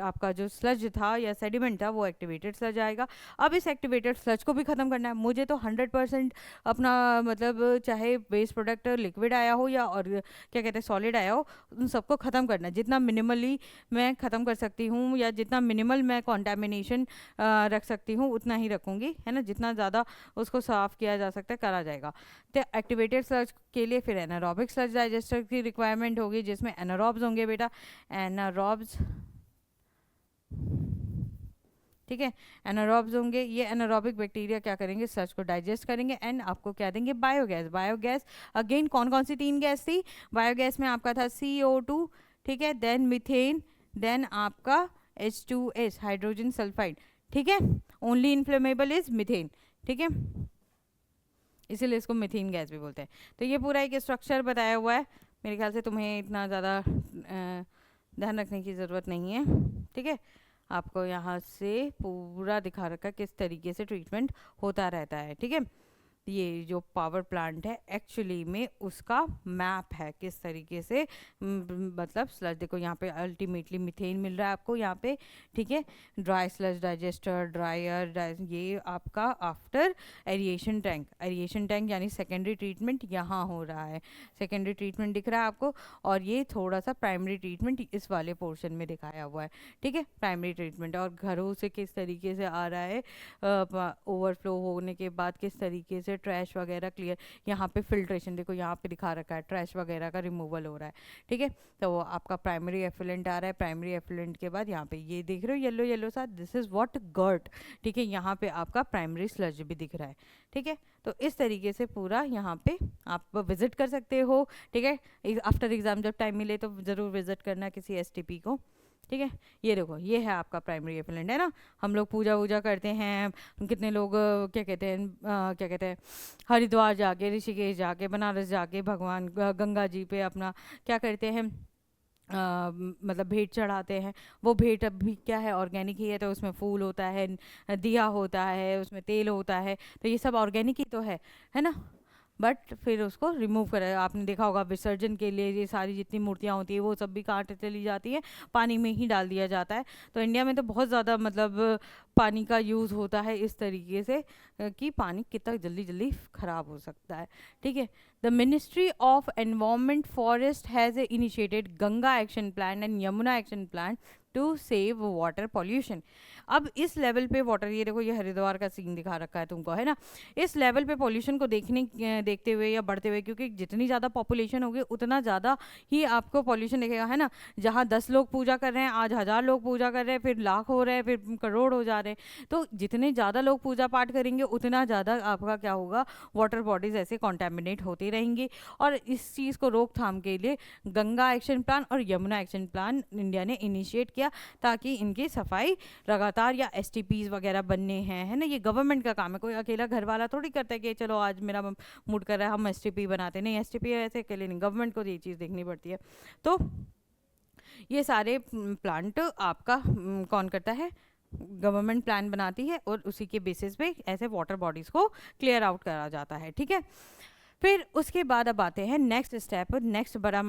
S1: आपका जो स्लज था या सेडिमेंट था वो एक्टिवेटेड स्लज आएगा। अब इस एक्टिवेटेड स्लज को भी ख़त्म करना है मुझे। तो 100% अपना मतलब चाहे वेस्ट प्रोडक्ट लिक्विड आया हो या और क्या कहते हैं सॉलिड आया हो, उन सबको ख़त्म करना है। जितना मिनिमली मैं ख़त्म कर सकती हूँ या जितना मिनिमल मैं कॉन्टामिनेशन रख सकती हूँ उतना ही रखूँगी, है ना। जितना ज़्यादा उसको साफ़ किया जा सकता है करा जाएगा। तो एक्टिवेटेड स्लज के लिए फिर एनारोबिक स्लज डाइजेस्टर की रिक्वायरमेंट होगी, जिसमें एनारोब्स होंगे बेटा, एनारोब्स। ठीक है, एनारोब्स होंगे। ये एनारोबिक बैक्टीरिया क्या करेंगे? स्लज को डाइजेस्ट करेंगे एंड आपको क्या देंगे? बायोगैस। बायोगैस अगेन कौन कौन सी 3 गैस थी बायोगैस में? आपका था CO2, ठीक है, देन मीथेन, देन आपका H2S हाइड्रोजन सल्फाइड। ठीक है, ओनली इनफ्लेमेबल इज मीथेन। ठीक है, इसीलिए इसको मीथेन गैस भी बोलते हैं। तो ये पूरा एक स्ट्रक्चर बताया हुआ है, मेरे ख्याल से तुम्हें इतना ज़्यादा ध्यान रखने की ज़रूरत नहीं है। ठीक है, आपको यहाँ से पूरा दिखा रखा किस तरीके से ट्रीटमेंट होता रहता है। ठीक है, ये जो पावर प्लांट है एक्चुअली में उसका मैप है किस तरीके से मतलब स्लज देखो यहाँ पे अल्टीमेटली मीथेन मिल रहा है आपको यहाँ पे, ठीक है। ड्राई स्लज डाइजेस्टर, ड्रायर, ये आपका after aeration tank, aeration tank यानी सेकेंडरी ट्रीटमेंट यहाँ हो रहा है, सेकेंडरी ट्रीटमेंट दिख रहा है आपको, और ये थोड़ा सा प्राइमरी ट्रीटमेंट इस वाले पोर्शन में दिखाया हुआ है, ठीक है, प्राइमरी ट्रीटमेंट। और घरों से किस तरीके से आ रहा है, ओवरफ्लो होने के बाद किस तरीके से ट्रैश वगैरह क्लियर, यहाँ पे फिल्ट्रेशन देखो यहाँ पे दिखा रखा है, ट्रैश वगैरह का रिमूवल हो रहा है, ठीक है। तो वो आपका प्राइमरी एफिलेंट आ रहा है, प्राइमरी एफिलेंट के बाद यहाँ पे ये देख रहे हो येलो येलो सा, दिस इज व्हाट गर्ट, ठीक है। यहाँ पे आपका प्राइमरी स्लज भी दिख रहा है, ठीक है। तो इस तरीके से पूरा यहाँ पे आप विजिट कर सकते हो, ठीक है। आफ्टर एग्जाम जब टाइम मिले तो ज़रूर विजिट करना किसी एसटीपी को, ठीक है। ये देखो ये है आपका प्राइमरी एफिलेंट, है ना। हम लोग पूजा वूजा करते हैं, कितने लोग क्या कहते हैं क्या कहते हैं हरिद्वार जाके, ऋषिकेश जाके, बनारस जाके भगवान गंगा जी पे अपना क्या करते हैं मतलब भेंट चढ़ाते हैं। वो भेंट अब भी क्या है, ऑर्गेनिक ही है, तो उसमें फूल होता है, दिया होता है, उसमें तेल होता है, तो ये सब ऑर्गेनिक ही तो है ना। बट फिर उसको रिमूव कर, आपने देखा होगा विसर्जन के लिए ये सारी जितनी मूर्तियाँ होती है वो सब भी कहाँ चली जाती है, पानी में ही डाल दिया जाता है। तो इंडिया में तो बहुत ज़्यादा मतलब पानी का यूज़ होता है इस तरीके से कि पानी कितना जल्दी जल्दी ख़राब हो सकता है, ठीक है। The ministry of environment forest has initiated Ganga action plan and Yamuna action plan to save water pollution. अब इस लेवल पे वाटर, ये देखो ये हरिद्वार का सीन दिखा रखा है तुमको, है ना। इस लेवल पे पॉल्यूशन को देखते हुए या बढ़ते हुए, क्योंकि जितनी ज़्यादा पॉपुलेशन होगी उतना ज़्यादा ही आपको पॉल्यूशन दिखेगा, है ना। जहाँ 10 लोग पूजा कर रहे हैं आज 1000 लोग पूजा कर रहे हैं, फिर लाख हो रहे हैं, फिर करोड़ हो जा रहे हैं। तो जितने ज़्यादा लोग पूजा पाठ करेंगे उतना ज़्यादा आपका क्या होगा, वाटर बॉडीज ऐसे कॉन्टेमिनेट होती रहेंगी। और इस चीज़ को रोकथाम के लिए गंगा एक्शन प्लान और यमुना एक्शन प्लान इंडिया ने इनिशिएट किया, ताकि इनकी सफाई लगातार, या एसटीपीज वगैरह बनने हैं, है ना। ये गवर्नमेंट का काम है, कोई अकेला घर वाला थोड़ी करता है कि चलो आज मेरा मूड कर रहा है हम एसटीपी बनाते, नहीं, एसटीपी ऐसे अकेले नहीं, गवर्नमेंट को ये चीज़ देखनी पड़ती है। तो ये सारे प्लांट आपका कौन करता है, गवर्नमेंट प्लान बनाती है, और उसी के बेसिस पे ऐसे वाटर बॉडीज़ को क्लियर आउट करा जाता है, ठीक है। फिर उसके बाद अब आते हैं नेक्स्ट स्टेप, नेक्स्ट बड़ा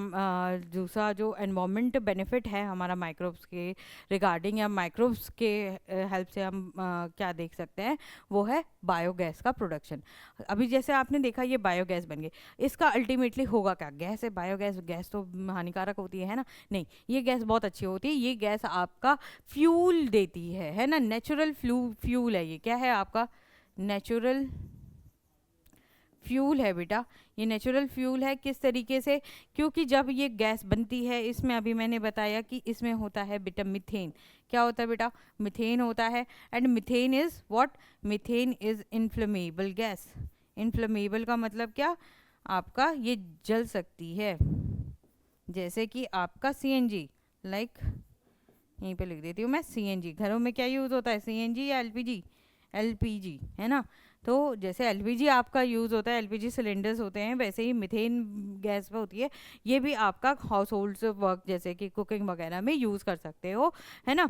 S1: दूसरा जो एनवायरमेंट बेनिफिट है हमारा माइक्रोब्स के रिगार्डिंग, या माइक्रोब्स के हेल्प से हम क्या देख सकते हैं, वो है बायोगैस का प्रोडक्शन। अभी जैसे आपने देखा ये बायोगैस बन गई, इसका अल्टीमेटली होगा क्या, गैस है, बायोगैस, गैस तो हानिकारक होती है ना, नहीं, ये गैस बहुत अच्छी होती है। ये गैस आपका फ्यूल देती है ना, नेचुरल फ्यूल है ये, क्या है आपका नेचुरल फ्यूल है बेटा, ये नेचुरल फ्यूल है। किस तरीके से, क्योंकि जब ये गैस बनती है इसमें, अभी मैंने बताया कि इसमें होता है बेटा मीथेन, क्या होता है बेटा, मीथेन होता है। And methane is what, methane is inflammable gas. Inflammable का मतलब क्या, आपका ये जल सकती है, जैसे कि आपका सीएनजी, लाइक यहीं पे लिख देती हूँ मैं, सीएनजी घरों में क्या यूज़ होता है, सीएनजी या एलपीजी, एलपीजी, है ना। तो जैसे एलपीजी आपका यूज़ होता है, एलपीजी सिलेंडर्स होते हैं, वैसे ही मीथेन गैस पे होती है। ये भी आपका हाउस होल्ड वर्क जैसे कि कुकिंग वगैरह में यूज़ कर सकते हो, है ना।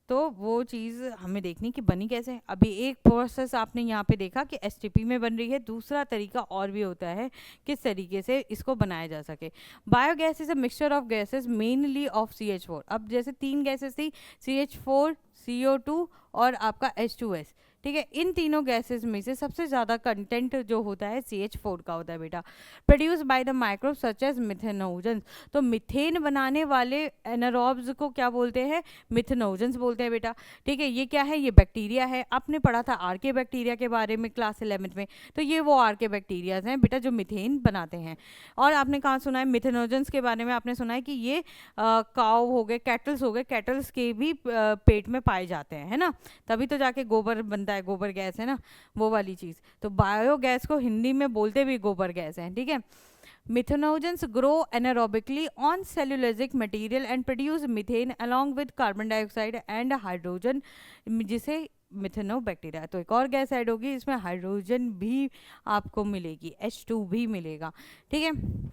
S1: तो वो चीज़ हमें देखनी कि बनी कैसे। अभी एक प्रोसेस आपने यहाँ पे देखा कि एसटीपी में बन रही है, दूसरा तरीका और भी होता है किस तरीके से इसको बनाया जा सके। Biogas is a mixture of gases mainly of CH4। अब जैसे 3 गैसेस थी, CH4, CO2 और आपका H2S, ठीक है। इन तीनों गैसेस में से सबसे ज़्यादा कंटेंट जो होता है CH4 का होता है बेटा, produce by the microbe such as methanogens. तो मिथेन बनाने वाले एनारोब्स को क्या बोलते हैं, मिथेनोजेंस बोलते हैं बेटा, ठीक है। ये क्या है, ये बैक्टीरिया है। आपने पढ़ा था आर्के बैक्टीरिया के बारे में क्लास 11 में, तो ये वो आर्के बैक्टीरियाज हैं बेटा जो मिथेन बनाते हैं। और आपने कहाँ सुना है मिथेनोजेंस के बारे में, आपने सुना है कि ये काऊ हो गए, कैटल्स हो गए, कैटल्स के भी पेट में पाए जाते हैं, है ना, तभी तो जाके गोबर बनता है, गोबर गैस है ना, वो वाली चीज़। तो बायोगैस को हिंदी में बोलते भी गोबर गैस है, ठीक है। Methanogens grow anaerobically on cellulosic material and produce methane along with carbon dioxide and hydrogen, जिसे मिथेनोबैक्टीरिया। तो एक और गैस ऐड होगी, इसमें हाइड्रोजन भी आपको मिलेगी, H2 भी मिलेगा, ठीक है।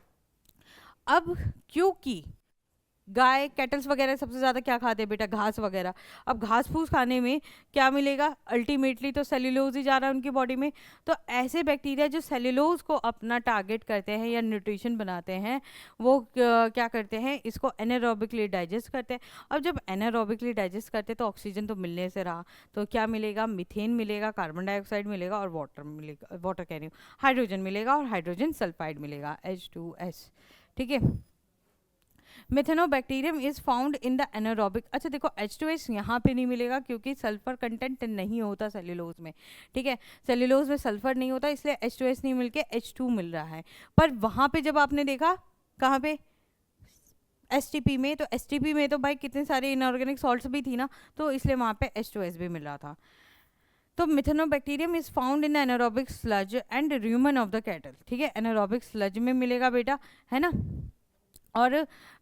S1: अब क्योंकि गाय कैटल्स वगैरह सबसे ज़्यादा क्या खाते हैं बेटा, घास वगैरह। अब घास फूस खाने में क्या मिलेगा, अल्टीमेटली तो सेल्यूलोज ही जा रहा है उनकी बॉडी में। तो ऐसे बैक्टीरिया जो सेल्यूलोज को अपना टारगेट करते हैं या न्यूट्रिशन बनाते हैं, वो क्या करते हैं, इसको एनारोबिकली डाइजेस्ट करते हैं। अब जब एनारोबिकली डाइजेस्ट करते हैं तो ऑक्सीजन तो मिलने से रहा, तो क्या मिलेगा, मीथेन मिलेगा, कार्बन डाइऑक्साइड मिलेगा और वाटर मिलेगा, वाटर कह रही हूँ, हाइड्रोजन मिलेगा और हाइड्रोजन सल्फाइड मिलेगा, H2S। ठीक है। Methanobacterium is found in the anaerobic. अच्छा देखो H2S यहाँ पे नहीं मिलेगा क्योंकि सल्फर कंटेंट नहीं होता सेल्यूलोज में। ठीक है, सेल्यूलोज में सल्फर नहीं होता, इसलिए H2S नहीं मिलके H2 मिल रहा है। पर वहाँ पे जब आपने देखा, कहाँ पे, STP में, तो STP में तो भाई कितने सारे इनऑर्गेनिक सॉल्ट्स भी थी ना, तो इसलिए वहाँ पे H2S भी मिल रहा था। तो Methanobacterium is found in anaerobic sludge and rumen of the cattle. ठीक है, एनारोबिक स्लज में मिलेगा बेटा, है ना। और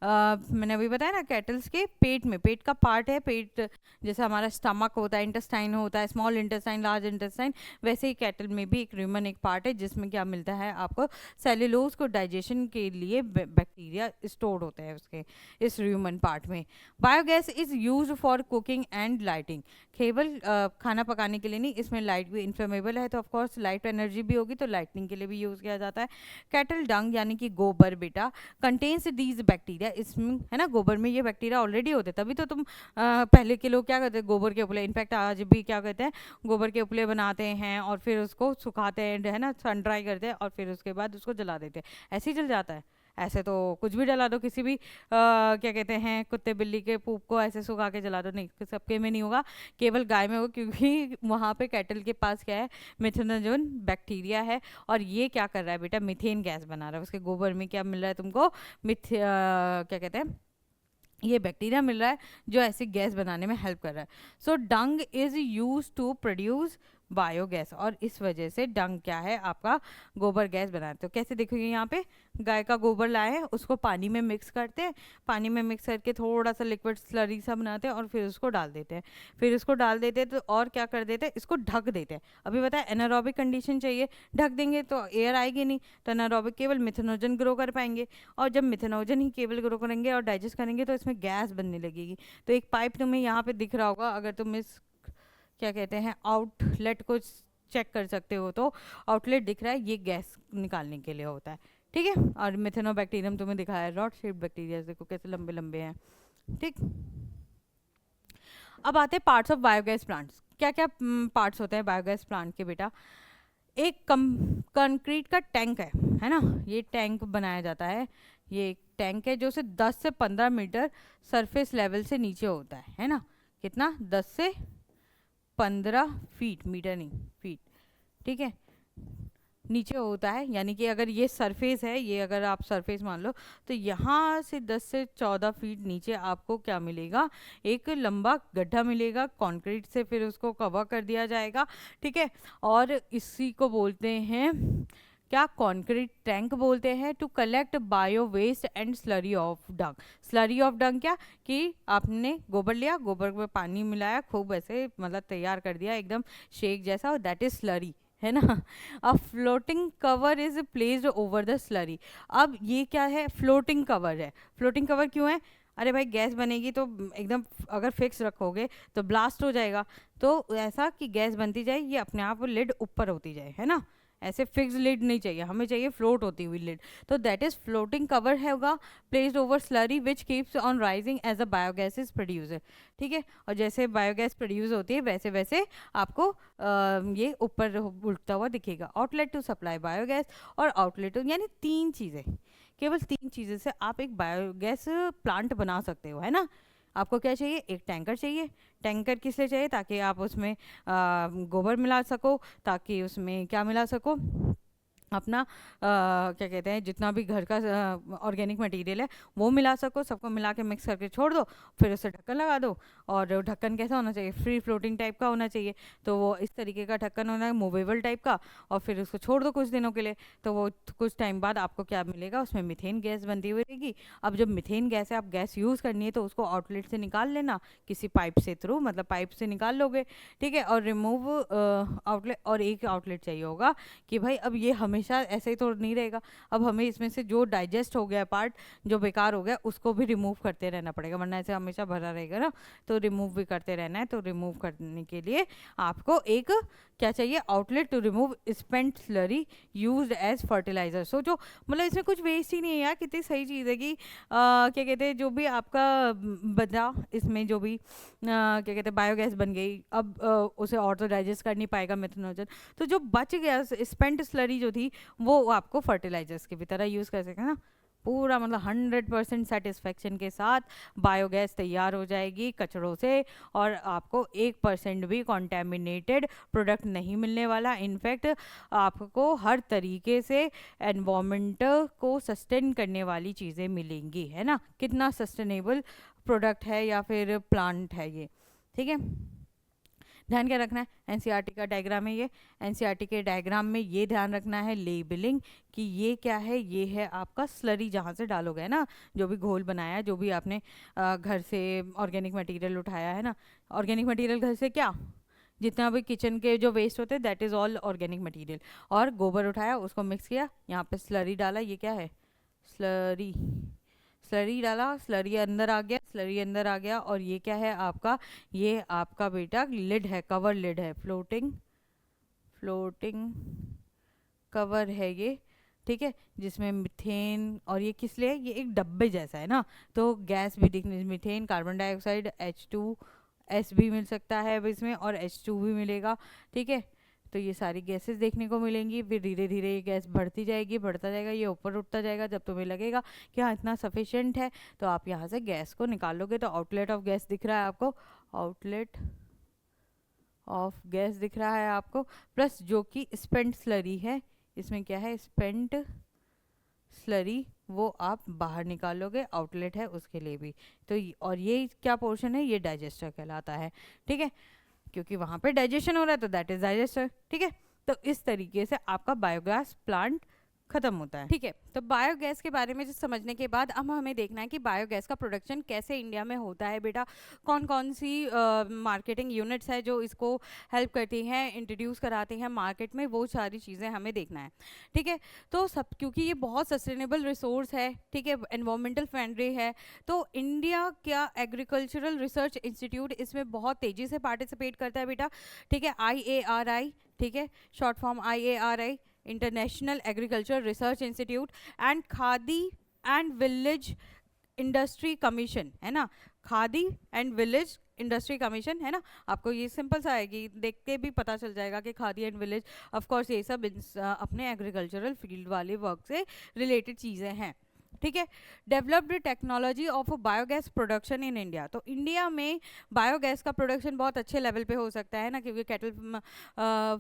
S1: मैंने अभी बताया ना, कैटल्स के पेट में, पेट का पार्ट है, पेट जैसे हमारा स्टमक होता है, इंटेस्टाइन होता है, स्मॉल इंटेस्टाइन, लार्ज इंटेस्टाइन, वैसे ही कैटल में भी एक रूमन एक पार्ट है जिसमें क्या मिलता है आपको, सेल्यूलोज को डाइजेशन के लिए बैक्टीरिया स्टोर्ड होते हैं उसके इस रूमन पार्ट में। Biogas is use for cooking and lighting. केवल खाना पकाने के लिए नहीं, इसमें लाइट भी इन्फ्लेमेबल है, तो ऑफकोर्स लाइट एनर्जी भी होगी, तो लाइटनिंग के लिए भी यूज़ किया जाता है। कैटल डंग यानी कि गोबर बेटा कंटेन्स दीज बैक्टीरिया, इसमें है ना, गोबर में ये बैक्टीरिया ऑलरेडी होते, तभी तो तुम पहले के लोग क्या करते हैं, गोबर के उपले, इनफैक्ट आज भी क्या कहते हैं, गोबर के उपले बनाते हैं और फिर उसको सुखाते हैं, है ना, सन ड्राई करते हैं और फिर उसके बाद उसको जला देते हैं, ऐसे ही जल जाता है। ऐसे तो कुछ भी जला दो, किसी भी क्या कहते हैं, कुत्ते बिल्ली के पूप को ऐसे सुखा के जला दो, नहीं, सबके में नहीं होगा, केवल गाय में होगा, क्योंकि वहाँ पे कैटल के पास क्या है, मिथेनोजन बैक्टीरिया है, और ये क्या कर रहा है बेटा, मीथेन गैस बना रहा है। उसके गोबर में क्या मिल रहा है तुमको, क्या कहते हैं, ये बैक्टीरिया मिल रहा है जो ऐसी गैस बनाने में हेल्प कर रहा है। So dung is use to produce biogas, और इस वजह से डंग क्या है आपका, गोबर गैस बनाते। तो कैसे देखोगे, यहाँ पे गाय का गोबर लाए हैं, उसको पानी में मिक्स करते हैं, पानी में मिक्स करके थोड़ा सा लिक्विड स्लरी सा बनाते हैं और फिर उसको डाल देते हैं, फिर उसको डाल देते हैं, तो और क्या कर देते हैं, इसको ढक देते हैं। अभी बताया एनारोबिक कंडीशन चाहिए, ढक देंगे तो एयर आएगी नहीं, तो एनारोबिक केवल मिथेनोजन ग्रो कर पाएंगे, और जब मिथेनोजन ही केवल ग्रो करेंगे और डाइजेस्ट करेंगे तो इसमें गैस बनने लगेगी। तो एक पाइप तुम्हें यहाँ पे दिख रहा होगा, अगर तुम इस क्या कहते हैं आउटलेट को चेक कर सकते हो, तो आउटलेट दिख रहा है, ये गैस निकालने के लिए होता है। ठीक है, और मिथेनोबैक्टीरियम तुम्हें दिखाया है, रॉड शेप्ड बैक्टीरिया, देखो कैसे लंबे लंबे हैं। ठीक, अब आते हैं पार्ट्स ऑफ बायोगैस प्लांट्स। क्या क्या पार्ट्स होते हैं बायोगैस प्लांट के बेटा, एक कंक्रीट का टैंक है ना, ये टैंक बनाया जाता है, ये एक टैंक है जो से 10 से 15 मीटर सरफेस लेवल से नीचे होता है ना, कितना, 10 से 15 फीट, मीटर नहीं, फीट। ठीक है, नीचे होता है, यानी कि अगर ये सरफेस है, ये अगर आप सरफेस मान लो, तो यहाँ से 10 से 14 फीट नीचे आपको क्या मिलेगा, एक लंबा गड्ढा मिलेगा कंक्रीट से, फिर उसको कवर कर दिया जाएगा। ठीक है, और इसी को बोलते हैं क्या, कंक्रीट टैंक बोलते हैं, to collect bio waste and slurry of dung. Slurry of dung क्या, कि आपने गोबर लिया, गोबर में पानी मिलाया, खूब ऐसे मतलब तैयार कर दिया एकदम शेक जैसा, और दैट इज स्लरी, है ना। अ floating cover is placed over the slurry. अब ये क्या है, फ्लोटिंग कवर है। फ्लोटिंग कवर क्यों है, अरे भाई गैस बनेगी तो एकदम अगर फिक्स रखोगे तो ब्लास्ट हो जाएगा, तो ऐसा कि गैस बनती जाए, ये अपने आप लिड ऊपर होती जाए, है ना, ऐसे फिक्स लिड नहीं चाहिए, हमें चाहिए फ्लोट होती हुई लिड, तो दैट इज फ्लोटिंग कवर है होगा, placed over slurry which keeps on rising as a biogas is producer. ठीक है, और जैसे बायोगैस प्रोड्यूस होती है वैसे वैसे आपको ये ऊपर उठता हुआ दिखेगा। आउटलेट टू सप्लाई बायोगैस, और आउटलेट यानी 3 चीज़ें, केवल 3 चीज़ें से आप एक बायोगैस प्लांट बना सकते हो, है ना। आपको क्या चाहिए, एक टैंकर चाहिए, टैंकर किस लिए चाहिए, ताकि आप उसमें गोबर मिला सको, ताकि उसमें क्या मिला सको, अपना क्या कहते हैं जितना भी घर का ऑर्गेनिक मटेरियल है वो मिला सको, सबको मिला के मिक्स करके छोड़ दो, फिर उसे ढक्कन लगा दो, और ढक्कन कैसा होना चाहिए, फ्री फ्लोटिंग टाइप का होना चाहिए, तो वो इस तरीके का ढक्कन होना है, मूवेबल टाइप का, और फिर उसको छोड़ दो कुछ दिनों के लिए, तो वो कुछ टाइम बाद आपको क्या मिलेगा, उसमें मीथेन गैस बनती हुई रहेगी। अब जब मीथेन गैस है, आप गैस यूज़ करनी है, तो उसको आउटलेट से निकाल लेना किसी पाइप से थ्रू, मतलब पाइप से निकाल लोगे। ठीक है, और रिमूव आउटलेट, और एक आउटलेट चाहिए होगा कि भाई अब ये हमेशा हमेशा ऐसे ही तो नहीं रहेगा। अब हमें इसमें से जो डाइजेस्ट हो गया पार्ट, जो बेकार हो गया, उसको भी रिमूव करते रहना पड़ेगा, वरना ऐसे हमेशा भरा रहेगा ना, तो रिमूव भी करते रहना है। तो रिमूव करने के लिए आपको एक क्या चाहिए, outlet to remove spent slurry used as fertiliser. So जो मतलब इसमें कुछ वेस्ट ही नहीं है यार, कितनी सही चीज़ है कि क्या कहते हैं, जो भी आपका बचा इसमें जो भी क्या कहते हैं बायोगैस बन गई, अब उसे और तो डाइजेस्ट कर नहीं पाएगा मेथनोजन, तो जो बच गया स्पेंट स्लरी जो थी वो आपको फर्टिलाइजर्स की भी तरह यूज़ कर सकते हैं ना। पूरा मतलब 100% सेटिस्फेक्शन के साथ बायोगैस तैयार हो जाएगी कचड़ों से, और आपको 1% भी कॉन्टेमिनेटेड प्रोडक्ट नहीं मिलने वाला। इनफैक्ट आपको हर तरीके से एनवायरमेंट को सस्टेन करने वाली चीज़ें मिलेंगी, है ना। कितना सस्टेनेबल प्रोडक्ट है या फिर प्लांट है ये, ठीक है। ध्यान क्या रखना है, एनसीईआरटी का डायग्राम है ये। एनसीईआरटी के डायग्राम में ये ध्यान रखना है लेबलिंग कि ये क्या है, ये है आपका स्लरी जहाँ से डालोगे ना, जो भी घोल बनाया, जो भी आपने घर से ऑर्गेनिक मटेरियल उठाया है ना। ऑर्गेनिक मटेरियल घर से क्या, जितना भी किचन के जो वेस्ट होते हैं that is all organic material. और गोबर उठाया, उसको मिक्स किया, यहाँ पे स्लरी डाला, ये क्या है, स्लरी। स्लरी डाला, स्लरी अंदर आ गया, स्लरी अंदर आ गया, और ये क्या है आपका, ये आपका बेटा लिड है, कवर लिड है, फ्लोटिंग फ्लोटिंग कवर है ये, ठीक है, जिसमें मीथेन, और ये किस लिए, ये एक डब्बे जैसा है ना, तो गैस भी दिखने, मीथेन, कार्बन डाइऑक्साइड, H2S भी मिल सकता है अब इसमें, और H2 भी मिलेगा, ठीक है। तो ये सारी गैसेस देखने को मिलेंगी, फिर धीरे धीरे ये गैस बढ़ती जाएगी, बढ़ता जाएगा, ये ऊपर उठता जाएगा, जब तुम्हें लगेगा कि हाँ इतना सफिशिएंट है, तो आप यहाँ से गैस को निकालोगे। तो आउटलेट ऑफ गैस दिख रहा है आपको, आउटलेट ऑफ गैस दिख रहा है आपको, प्लस जो कि स्पेंट स्लरी है, इसमें क्या है, स्पेंट स्लरी, वो आप बाहर निकालोगे, आउटलेट है उसके लिए भी। तो और ये क्या पोर्शन है, ये डाइजेस्टर कहलाता है, ठीक है, क्योंकि वहाँ पे डाइजेशन हो रहा है तो दैट इज डाइजेस्टर, ठीक है। तो इस तरीके से आपका बायोगैस प्लांट खत्म होता है, ठीक है। तो बायोगैस के बारे में समझने के बाद अब हमें देखना है कि बायोगैस का प्रोडक्शन कैसे इंडिया में होता है बेटा, कौन कौन सी मार्केटिंग यूनिट्स है जो इसको हेल्प करती हैं, इंट्रोड्यूस कराती हैं मार्केट में, वो सारी चीज़ें हमें देखना है, ठीक है। तो सब क्योंकि ये बहुत सस्टेनेबल रिसोर्स है, ठीक है, एनवायरमेंटल फ्रेंडली है, तो इंडिया क्या एग्रीकल्चरल रिसर्च इंस्टीट्यूट इसमें बहुत तेज़ी से पार्टिसिपेट करता है बेटा, ठीक है। IARI, ठीक है, short form IARI, international agriculture research institute, and khadi and village industry commission, है ना, khadi and village industry commission, है ना। आपको ये सिंपल सा है कि देख के भी पता चल जाएगा कि khadi and village, of course ये सब अपने एग्रीकल्चरल फील्ड वाले वर्क से रिलेटेड चीज़ें हैं, ठीक है। Developed technology of biogas production in India, तो इंडिया में बायोगैस का प्रोडक्शन बहुत अच्छे लेवल पे हो सकता है ना, क्योंकि कैटल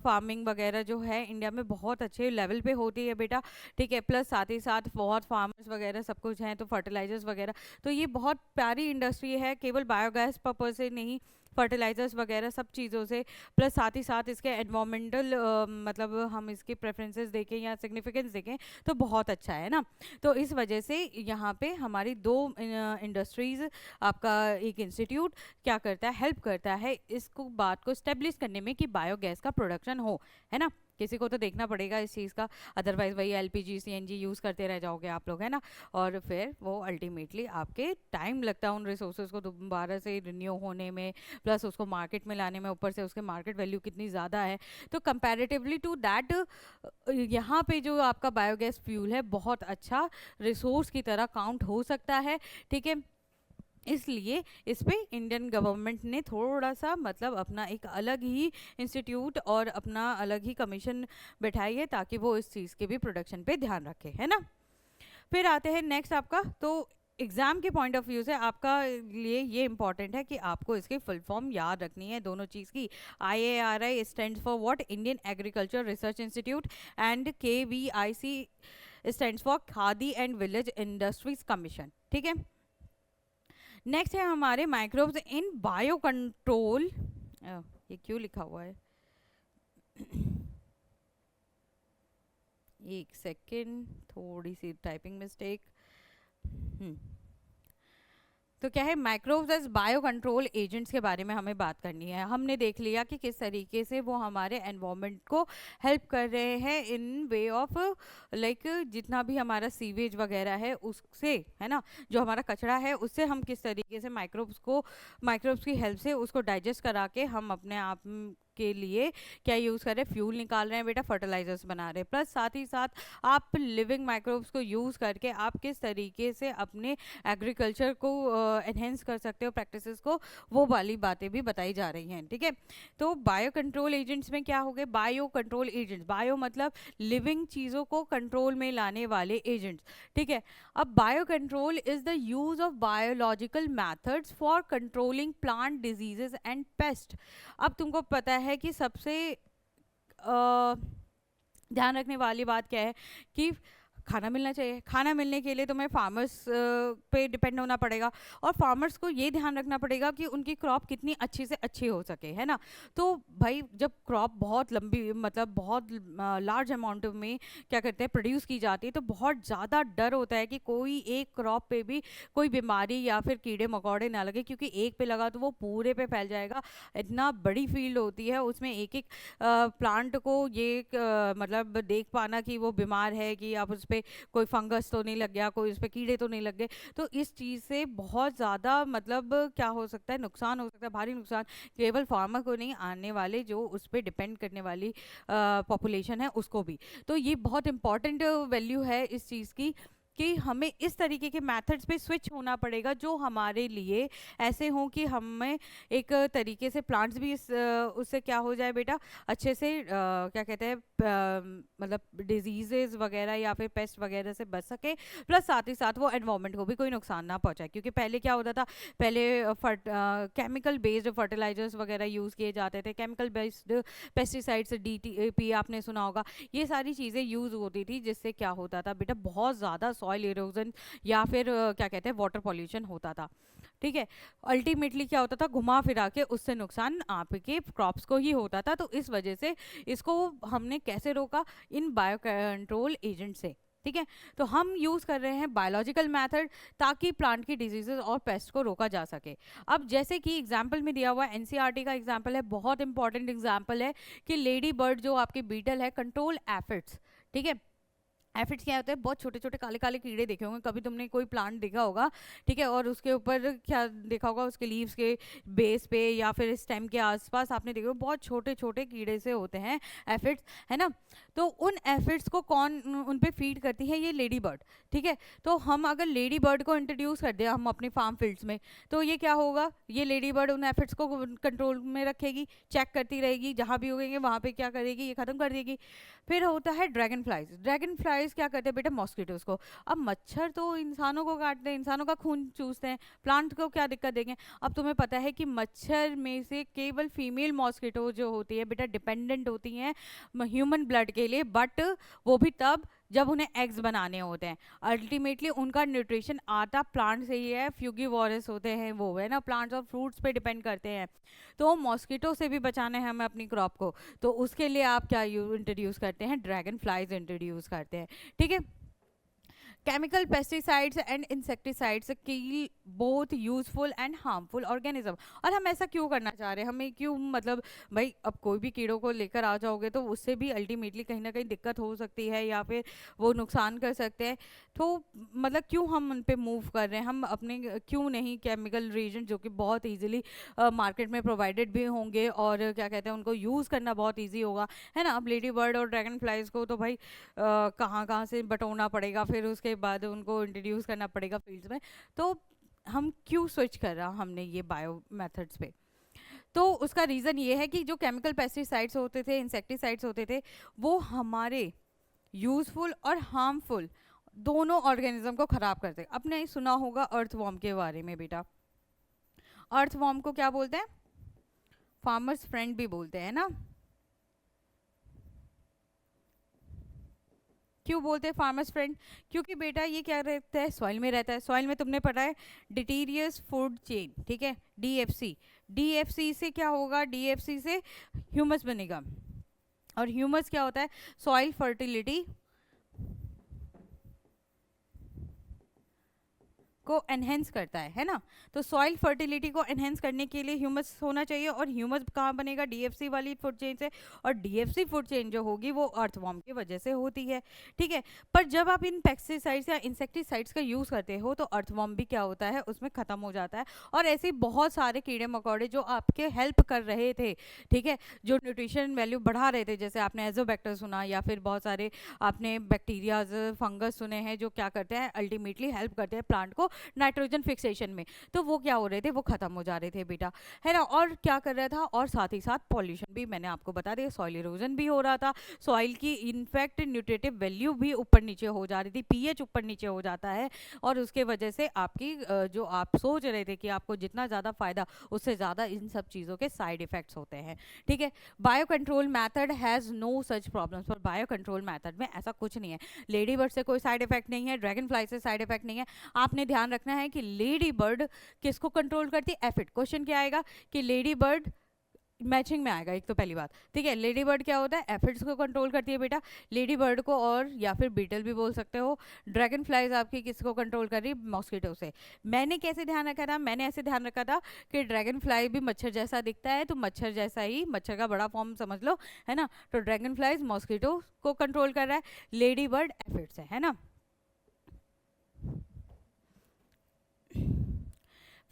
S1: फार्मिंग वगैरह जो है इंडिया में बहुत अच्छे लेवल पे होती है बेटा, ठीक है। प्लस साथ ही साथ बहुत फार्मर्स वगैरह सब कुछ हैं, तो फर्टिलाइजर्स वगैरह, तो ये बहुत प्यारी इंडस्ट्री है, केवल बायोगैस पर्पज से नहीं, फर्टिलाइजर्स वगैरह सब चीज़ों से, प्लस साथ ही साथ इसके एनवायरमेंटल मतलब हम इसके प्रेफरेंसेस देखें या सिग्निफिकेंस देखें तो बहुत अच्छा है ना। तो इस वजह से यहाँ पे हमारी दो इंडस्ट्रीज़, आपका एक इंस्टीट्यूट क्या करता है, हेल्प करता है इसको बात को स्टेब्लिश करने में कि बायोगैस का प्रोडक्शन हो, है ना। किसी को तो देखना पड़ेगा इस चीज़ का, अदरवाइज वही LPG CNG यूज़ करते रह जाओगे आप लोग, है ना। और फिर वो अल्टीमेटली आपके टाइम लगता है उन रिसोर्सेज को दोबारा से रिन्यू होने में, प्लस उसको मार्केट में लाने में, ऊपर से उसके मार्केट वैल्यू कितनी ज़्यादा है। तो कंपैरेटिवली टू दैट यहाँ पे जो आपका बायोगैस फ्यूल है बहुत अच्छा रिसोर्स की तरह काउंट हो सकता है, ठीक है। इसलिए इस पे इंडियन गवर्नमेंट ने थोड़ा सा मतलब अपना एक अलग ही इंस्टीट्यूट और अपना अलग ही कमीशन बैठाई है, ताकि वो इस चीज़ के भी प्रोडक्शन पे ध्यान रखे, है ना। फिर आते हैं नेक्स्ट आपका, तो एग्ज़ाम के पॉइंट ऑफ व्यू से आपका लिए ये इंपॉर्टेंट है कि आपको इसकी फुल फॉर्म याद रखनी है दोनों चीज़ की। IARI stands for what, Indian agriculture research institute, and KVIC stands for khadi and village industries commission, ठीक है। नेक्स्ट है हमारे माइक्रोब्स इन बायो कंट्रोल, ये क्यों लिखा हुआ है, एक सेकेंड, थोड़ी सी टाइपिंग मिस्टेक। तो क्या है, microbes as bio control agents के बारे में हमें बात करनी है। हमने देख लिया कि किस तरीके से वो हमारे एनवायरनमेंट को हेल्प कर रहे हैं इन वे ऑफ लाइक जितना भी हमारा सीवेज वगैरह है उससे, है ना, जो हमारा कचरा है उससे हम किस तरीके से माइक्रोब्स की हेल्प से उसको डाइजेस्ट करा के हम अपने आप के लिए क्या यूज़ कर रहे हैं, फ्यूल निकाल रहे हैं बेटा, फर्टिलाइजर्स बना रहे हैं। प्लस साथ ही साथ आप लिविंग माइक्रोब्स को यूज़ करके आप किस तरीके से अपने एग्रीकल्चर को एनहेंस कर सकते हो, प्रैक्टिसेस को, वो वाली बातें भी बताई जा रही हैं। ठीक है, तो बायो कंट्रोल एजेंट्स में क्या हो गए, बायो कंट्रोल एजेंट्स, बायो मतलब लिविंग चीज़ों को कंट्रोल में लाने वाले एजेंट्स। ठीक है, अब bio control is the use of biological methods for controlling plant diseases and paste. अब तुमको पता है कि सबसे ध्यान रखने वाली बात क्या है कि खाना मिलना चाहिए। खाना मिलने के लिए तुम्हें फार्मर्स पे डिपेंड होना पड़ेगा, और फार्मर्स को ये ध्यान रखना पड़ेगा कि उनकी क्रॉप कितनी अच्छी से अच्छी हो सके, है ना। तो भाई जब क्रॉप बहुत लंबी मतलब बहुत लार्ज अमाउंट में क्या करते हैं प्रोड्यूस की जाती है, तो बहुत ज़्यादा डर होता है कि कोई एक क्रॉप पे भी कोई बीमारी या फिर कीड़े मकोड़े ना लगे, क्योंकि एक पे लगा तो वो पूरे पे फैल जाएगा। इतना बड़ी फील्ड होती है, उसमें एक एक प्लांट को ये मतलब देख पाना कि वो बीमार है, कि आप उस पे कोई फंगस तो नहीं लग गया, कोई उस पे कीड़े तो नहीं लग गए, तो इस चीज़ से बहुत ज़्यादा मतलब क्या हो सकता है, नुकसान हो सकता है, भारी नुकसान, केवल फार्मर को नहीं, आने वाले जो उस पर डिपेंड करने वाली पॉपुलेशन है उसको भी। तो ये बहुत इंपॉर्टेंट वैल्यू है इस चीज़ की कि हमें इस तरीके के मेथड्स पे स्विच होना पड़ेगा जो हमारे लिए ऐसे हों कि हमें एक तरीके से प्लांट्स भी उससे क्या हो जाए बेटा, अच्छे से क्या कहते हैं मतलब डिजीजेज वगैरह या फिर पेस्ट वगैरह से बच सके, प्लस साथ ही साथ वो एनवायरनमेंट को भी कोई नुकसान ना पहुंचाए। क्योंकि पहले क्या होता था, पहले केमिकल बेस्ड फर्टिलाइजर्स वगैरह यूज़ किए जाते थे, केमिकल बेस्ड पेस्टिसाइड्स, DTP आपने सुना होगा, ये सारी चीज़ें यूज़ होती थी, जिससे क्या होता था बेटा, बहुत ज़्यादा सॉइल इरोजन या फिर क्या कहते हैं वाटर पॉल्यूशन होता था। ठीक है, अल्टीमेटली क्या होता था, घुमा फिरा के उससे नुकसान आपके क्रॉप्स को ही होता था। तो इस वजह से इसको हमने कैसे रोका, इन बायो कंट्रोल एजेंट से। ठीक है, तो हम यूज़ कर रहे हैं बायोलॉजिकल मेथड ताकि प्लांट की डिजीजेस और पेस्ट को रोका जा सके। अब जैसे कि एग्जाम्पल में दिया हुआ NCERT का एग्जाम्पल है, बहुत इंपॉर्टेंट एग्जाम्पल है कि लेडी बर्ड जो आपकी बीटल है, कंट्रोल एफिड्स। ठीक है, एफिड्स क्या होते हैं, बहुत छोटे छोटे काले काले कीड़े देखे होंगे, कभी तुमने कोई प्लांट देखा होगा, ठीक है, और उसके ऊपर क्या देखा होगा, उसके लीव्स के बेस पे या फिर स्टेम के आसपास आपने देखा बहुत छोटे छोटे कीड़े से होते हैं एफिड्स, है ना। तो उन एफिड्स को कौन उन पे फीड करती है, ये लेडी बर्ड। ठीक है, तो हम अगर लेडी बर्ड को इंट्रोड्यूस कर दें हम अपनी फार्म फील्ड्स में, तो ये क्या होगा, ये लेडी बर्ड उन एफिड्स को कंट्रोल में रखेगी, चेक करती रहेगी, जहाँ भी उगेंगे वहाँ पे क्या करेगी, ये खत्म कर देगी। फिर होता है ड्रैगन फ्लाइज। ड्रैगन फ्लाइज क्या करते हैं बेटा, मॉस्किटोज को। अब मच्छर तो इंसानों को काटते हैं, इंसानों का खून चूसते हैं, प्लांट को क्या दिक्कत देंगे। अब तुम्हें पता है कि मच्छर में से केवल फीमेल मॉस्किटो जो होती है बेटा डिपेंडेंट होती हैं ह्यूमन ब्लड के लिए, बट वो भी तब जब उन्हें एग्स बनाने होते हैं। अल्टीमेटली उनका न्यूट्रिशन आता प्लांट से ही है, फ्यूगिवोरस होते हैं वो, है ना, प्लांट्स और फ्रूट्स पे डिपेंड करते हैं। तो मॉस्किटो से भी बचाना है हमें अपनी क्रॉप को, तो उसके लिए आप क्या इंट्रोड्यूस करते हैं, ड्रैगन फ्लाइज इंट्रोड्यूस करते हैं। ठीक है, chemical pesticides and insecticides kill both useful and harmful organism। और हम ऐसा क्यों करना चाह रहे हैं, हमें क्यों, मतलब भाई अब कोई भी कीड़ों को लेकर आ जाओगे तो उससे भी अल्टीमेटली कहीं ना कहीं दिक्कत हो सकती है या फिर वो नुकसान कर सकते हैं। तो मतलब क्यों हम उन पे मूव कर रहे हैं, हम अपने क्यों नहीं केमिकल रेजेंट जो कि बहुत ईजिली मार्केट में प्रोवाइडेड भी होंगे और क्या कहते हैं उनको यूज़ करना बहुत ईजी होगा, है ना। अब लेडी बर्ड और ड्रैगन फ्लाइज को तो भाई कहाँ कहाँ से बटोरना पड़ेगा, फिर उसके बाद उनको इंट्रोड्यूस करना पड़ेगा फील्ड्स में। तो हम क्यों स्विच कर रहा हमने ये बायो मेथड्स पे, तो उसका रीज़न ये है कि जो केमिकल पेस्टिसाइड्स होते थे, इंसेक्टिसाइड्स होते थे, वो हमारे यूजफुल और हार्मफुल दोनों ऑर्गेनिज्म को ख़राब करते। आपने सुना होगा अर्थवॉर्म के बारे में बेटा, अर्थवॉर्म को क्या बोलते हैं, फार्मर्स फ्रेंड भी बोलते हैं ना। क्यों बोलते हैं फार्मर्स फ्रेंड, क्योंकि बेटा ये क्या रहता है, सॉइल में रहता है। सॉइल में तुमने पढ़ा है डिटीरियस फूड चेन, ठीक है, DFC। DFC से क्या होगा, DFC से ह्यूमस बनेगा, और ह्यूमस क्या होता है, सॉइल फर्टिलिटी को एनहेंस करता है ना। तो सॉइल फर्टिलिटी को एनहेंस करने के लिए ह्यूमस होना चाहिए, और ह्यूमस कहाँ बनेगा, डीएफसी वाली फूड चेन से, और डीएफसी फूड चेन जो होगी वो अर्थवॉर्म की वजह से होती है, ठीक है। पर जब आप इन पेस्टिसाइड्स या इंसेक्टिसाइड्स का यूज़ करते हो तो अर्थवॉर्म भी क्या होता है, उसमें ख़त्म हो जाता है। और ऐसे बहुत सारे कीड़े मकोड़े जो आपके हेल्प कर रहे थे, ठीक है, जो न्यूट्रिशन वैल्यू बढ़ा रहे थे, जैसे आपने एजोबैक्टर सुना, या फिर बहुत सारे आपने बैक्टीरियाज फंगस सुने हैं जो क्या करते हैं, अल्टीमेटली हेल्प करते हैं प्लांट को नाइट्रोजन फिक्सेशन में। तो वो क्या हो रहे थे, वो खत्म हो जा रहे थे बेटा, है ना। और क्या कर रहा था, और साथ ही साथ पॉल्यूशन भी, मैंने आपको बता दिया, सॉइल इरोजन भी हो रहा था, सॉइल की इनफैक्ट न्यूट्रिटिव वैल्यू भी ऊपर नीचे हो जा रही थी, पीएच ऊपर नीचे हो जाता है, और उसके वजह से आपकी जो आप सोच रहे थे कि आपको जितना ज़्यादा फायदा, उससे ज़्यादा इन सब चीज़ों के साइड इफेक्ट्स होते हैं, ठीक है। Bio control method has no such problems, पर बायो कंट्रोल मैथड में ऐसा कुछ नहीं है। लेडी बर्ड से कोई साइड इफेक्ट नहीं है, ड्रैगन फ्लाई से साइड इफेक्ट नहीं है। आपने ध्यान रखना है कि लेडी बर्ड किसको कंट्रोल करती है, एफिड। क्वेश्चन क्या आएगा कि लेडी बर्ड मैचिंग में आएगा, एक तो पहली बात, ठीक है। लेडी बर्ड क्या होता है, एफिड्स को कंट्रोल करती है बेटा, लेडी बर्ड को, और या फिर बीटल भी बोल सकते हो। ड्रैगन फ्लाइज आपकी किसको कंट्रोल कर रही है, मॉस्किटो से। मैंने कैसे ध्यान रखा था, मैंने ऐसे ध्यान रखा था कि ड्रैगन फ्लाई भी मच्छर जैसा दिखता है, तो मच्छर जैसा ही, मच्छर का बड़ा फॉर्म समझ लो, है ना। तो ड्रैगन फ्लाइज मॉस्किटो को कंट्रोल कर रहा है, लेडी बर्ड एफिड्स है ना।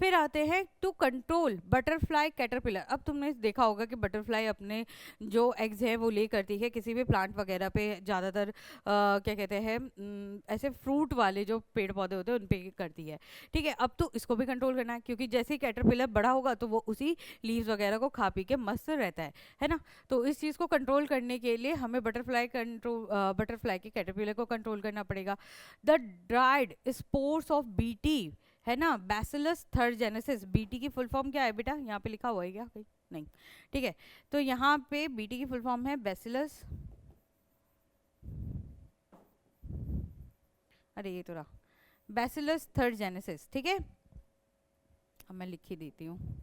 S1: फिर आते हैं टू कंट्रोल बटरफ्लाई कैटरपिलर। अब तुमने देखा होगा कि बटरफ्लाई अपने जो एग्स है वो ले करती है किसी भी प्लांट वगैरह पे, ज़्यादातर क्या कहते हैं, ऐसे फ्रूट वाले जो पेड़ पौधे होते हैं उन पे करती है, ठीक है। अब तो इसको भी कंट्रोल करना है, क्योंकि जैसे ही कैटरपिलर बड़ा होगा तो वो उसी लीव्स वगैरह को खा पी के मस्त रहता है ना। तो इस चीज़ को कंट्रोल करने के लिए हमें बटरफ्लाई के कैटरपिलर को कंट्रोल करना पड़ेगा। The dried spores of BT, है ना, बैसिलस थर्जेनेसिस। बीटी की फुल फॉर्म क्या है बेटा, यहाँ पे लिखा हुआ है क्या कहीं, नहीं, ठीक है। तो यहाँ पे बीटी की फुल फॉर्म है बैसिलस, अरे ये तो रहा, बैसिलस थर्जेनेसिस, ठीक है। अब मैं लिख ही देती हूँ।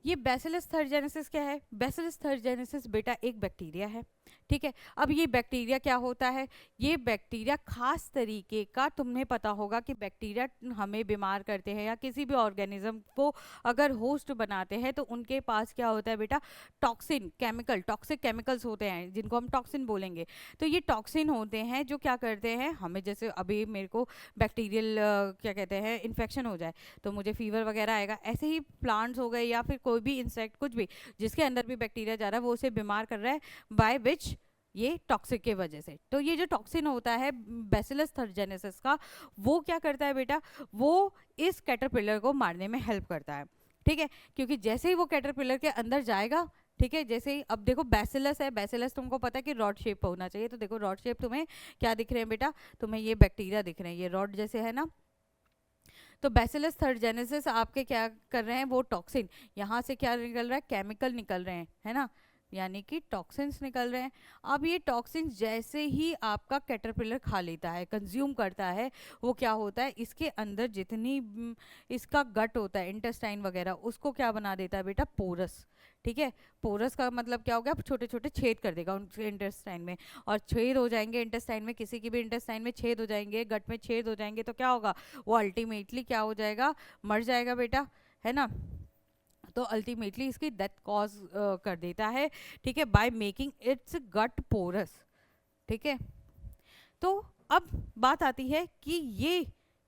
S1: ये बैसिलस थर्जेनेसिस क्या है, बैसिलस थर्जेनेसिस बेटा एक बैक्टीरिया है, ठीक है। अब ये बैक्टीरिया क्या होता है, ये बैक्टीरिया खास तरीके का, तुम्हें पता होगा कि बैक्टीरिया हमें बीमार करते हैं या किसी भी ऑर्गेनिज्म को अगर होस्ट बनाते हैं तो उनके पास क्या होता है बेटा, टॉक्सिन, केमिकल, टॉक्सिक केमिकल्स होते हैं जिनको हम टॉक्सिन बोलेंगे। तो ये टॉक्सिन होते हैं जो क्या करते हैं हमें, जैसे अभी मेरे को बैक्टीरियल क्या कहते हैं इन्फेक्शन हो जाए तो मुझे फीवर वगैरह आएगा, ऐसे ही प्लांट्स हो गए या फिर कोई भी इंसेक्ट, कुछ भी जिसके अंदर भी बैक्टीरिया जा रहा है वो उसे बीमार कर रहा है, बाय विच, ये टॉक्सिक के वजह से। तो ये जो टॉक्सिन होता है बैसिलस थर्जेनेसिस का, वो क्या करता है बेटा, वो इस कैटरपिलर को मारने में हेल्प करता है, ठीक है। क्योंकि जैसे ही वो कैटरपिलर के अंदर जाएगा, ठीक है, जैसे ही, अब देखो बैसिलस है, बैसिलस तुमको पता है कि रॉड शेप होना चाहिए, तो देखो रॉड शेप तुम्हें क्या दिख रहे हैं बेटा, तुम्हें ये बैक्टीरिया दिख रहे हैं, ये रॉड जैसे है ना। तो बैसिलस थर्जेनेसिस आपके क्या कर रहे हैं, वो टॉक्सिन, यहाँ से क्या निकल रहा है, केमिकल निकल रहे हैं, है ना, यानी कि टॉक्सिन्स निकल रहे हैं। अब ये टॉक्सिन्स जैसे ही आपका कैटरपिलर खा लेता है, कंज्यूम करता है, वो क्या होता है, इसके अंदर जितनी इसका गट होता है, इंटेस्टाइन वगैरह, उसको क्या बना देता है बेटा, पोरस, ठीक है। पोरस का मतलब क्या हो गया, छोटे छोटे छेद कर देगा उनके इंटेस्टाइन में, और छेद हो जाएंगे इंटेस्टाइन में, किसी की भी इंटेस्टाइन में छेद हो जाएंगे, गट में छेद हो जाएंगे, तो क्या होगा, वो अल्टीमेटली क्या हो जाएगा, मर जाएगा बेटा, है ना। तो अल्टीमेटली इसकी डेथ कॉज कर देता है, ठीक है, by making its gut porous, ठीक है। तो अब बात आती है कि ये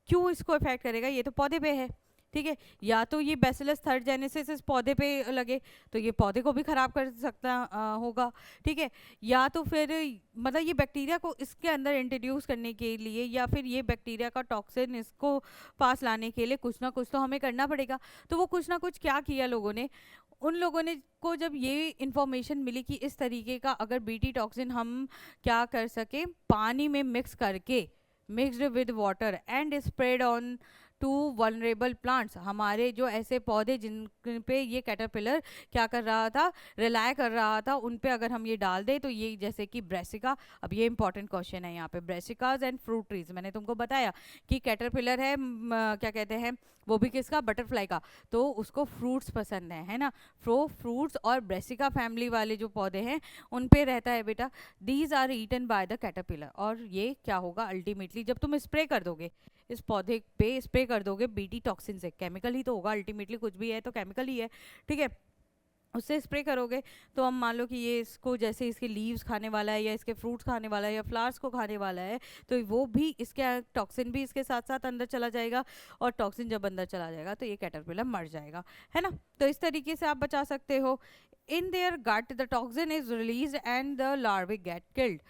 S1: क्यों इसको इफेक्ट करेगा, ये तो पौधे पे है, ठीक है। या तो ये बैसिलस थर्जेनेसिस इस पौधे पे लगे तो ये पौधे को भी खराब कर सकता होगा, ठीक है। या तो फिर मतलब ये बैक्टीरिया को इसके अंदर इंट्रोड्यूस करने के लिए या फिर ये बैक्टीरिया का टॉक्सिन इसको पास लाने के लिए कुछ ना कुछ तो हमें करना पड़ेगा। तो वो कुछ ना कुछ क्या किया लोगों ने, उन लोगों ने को जब ये इन्फॉर्मेशन मिली कि इस तरीके का अगर बीटी टॉक्सिन हम क्या कर सके, पानी में मिक्स करके, mixed with water and spread on to vulnerable plants, हमारे जो ऐसे पौधे जिन पे ये कैटरपिलर क्या कर रहा था, रिलाय कर रहा था, उन पे अगर हम ये डाल दें तो ये जैसे कि ब्रेसिका, अब ये इंपॉर्टेंट क्वेश्चन है यहाँ पे, ब्रेसिकाज एंड फ्रूट ट्रीज, मैंने तुमको बताया कि कैटरपिलर है क्या कहते हैं वो भी किसका, बटरफ्लाई का, तो उसको फ्रूट्स पसंद है ना, फ्रूट्स और ब्रेसिका फैमिली वाले जो पौधे हैं उन पे रहता है बेटा, these are eaten by the caterpillar. और ये क्या होगा अल्टीमेटली, जब तुम स्प्रे कर दोगे इस पौधे पे, स्प्रे कर दोगे बीटी टॉक्सिन से, केमिकल ही तो होगा अल्टीमेटली, कुछ भी है तो केमिकल ही है, ठीक है, उससे स्प्रे करोगे तो हम मान लो कि ये इसको जैसे इसके लीव्स खाने वाला है या इसके फ्रूट्स खाने वाला है या फ्लावर्स को खाने वाला है, तो वो भी इसके टॉक्सिन भी इसके साथ साथ अंदर चला जाएगा, और टॉक्सिन जब अंदर चला जाएगा तो ये कैटरपिलर मर जाएगा, है ना। तो इस तरीके से आप बचा सकते हो। In their gut the toxin is release and the larvae get killed.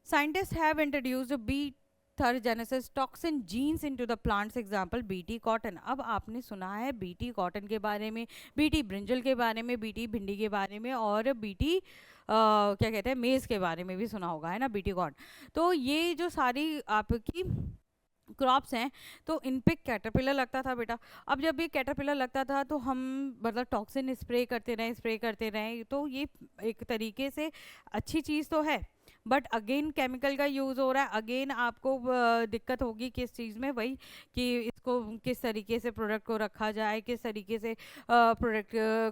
S1: Scientists have introduced bee thuringiensis toxin genes into the plants, example BT cotton. अब आपने सुना है बीटी कॉटन के बारे में, बीटी ब्रिंजल के बारे में, बीटी भिंडी के बारे में, और बीटी क्या कहते हैं मेज़ के बारे में भी सुना होगा, है ना, बीटी कॉर्न। तो ये जो सारी आपकी क्रॉप्स हैं तो इन पे कैटरपिलर लगता था बेटा। अब जब ये कैटरपिलर लगता था तो हम मतलब टॉक्सिन स्प्रे करते रहें, तो ये एक तरीके से अच्छी चीज़ तो है, बट अगेन केमिकल का यूज़ हो रहा है, अगेन आपको दिक्कत होगी किस चीज़ में, वही कि इसको किस तरीके से प्रोडक्ट को रखा जाए, किस तरीके से प्रोडक्ट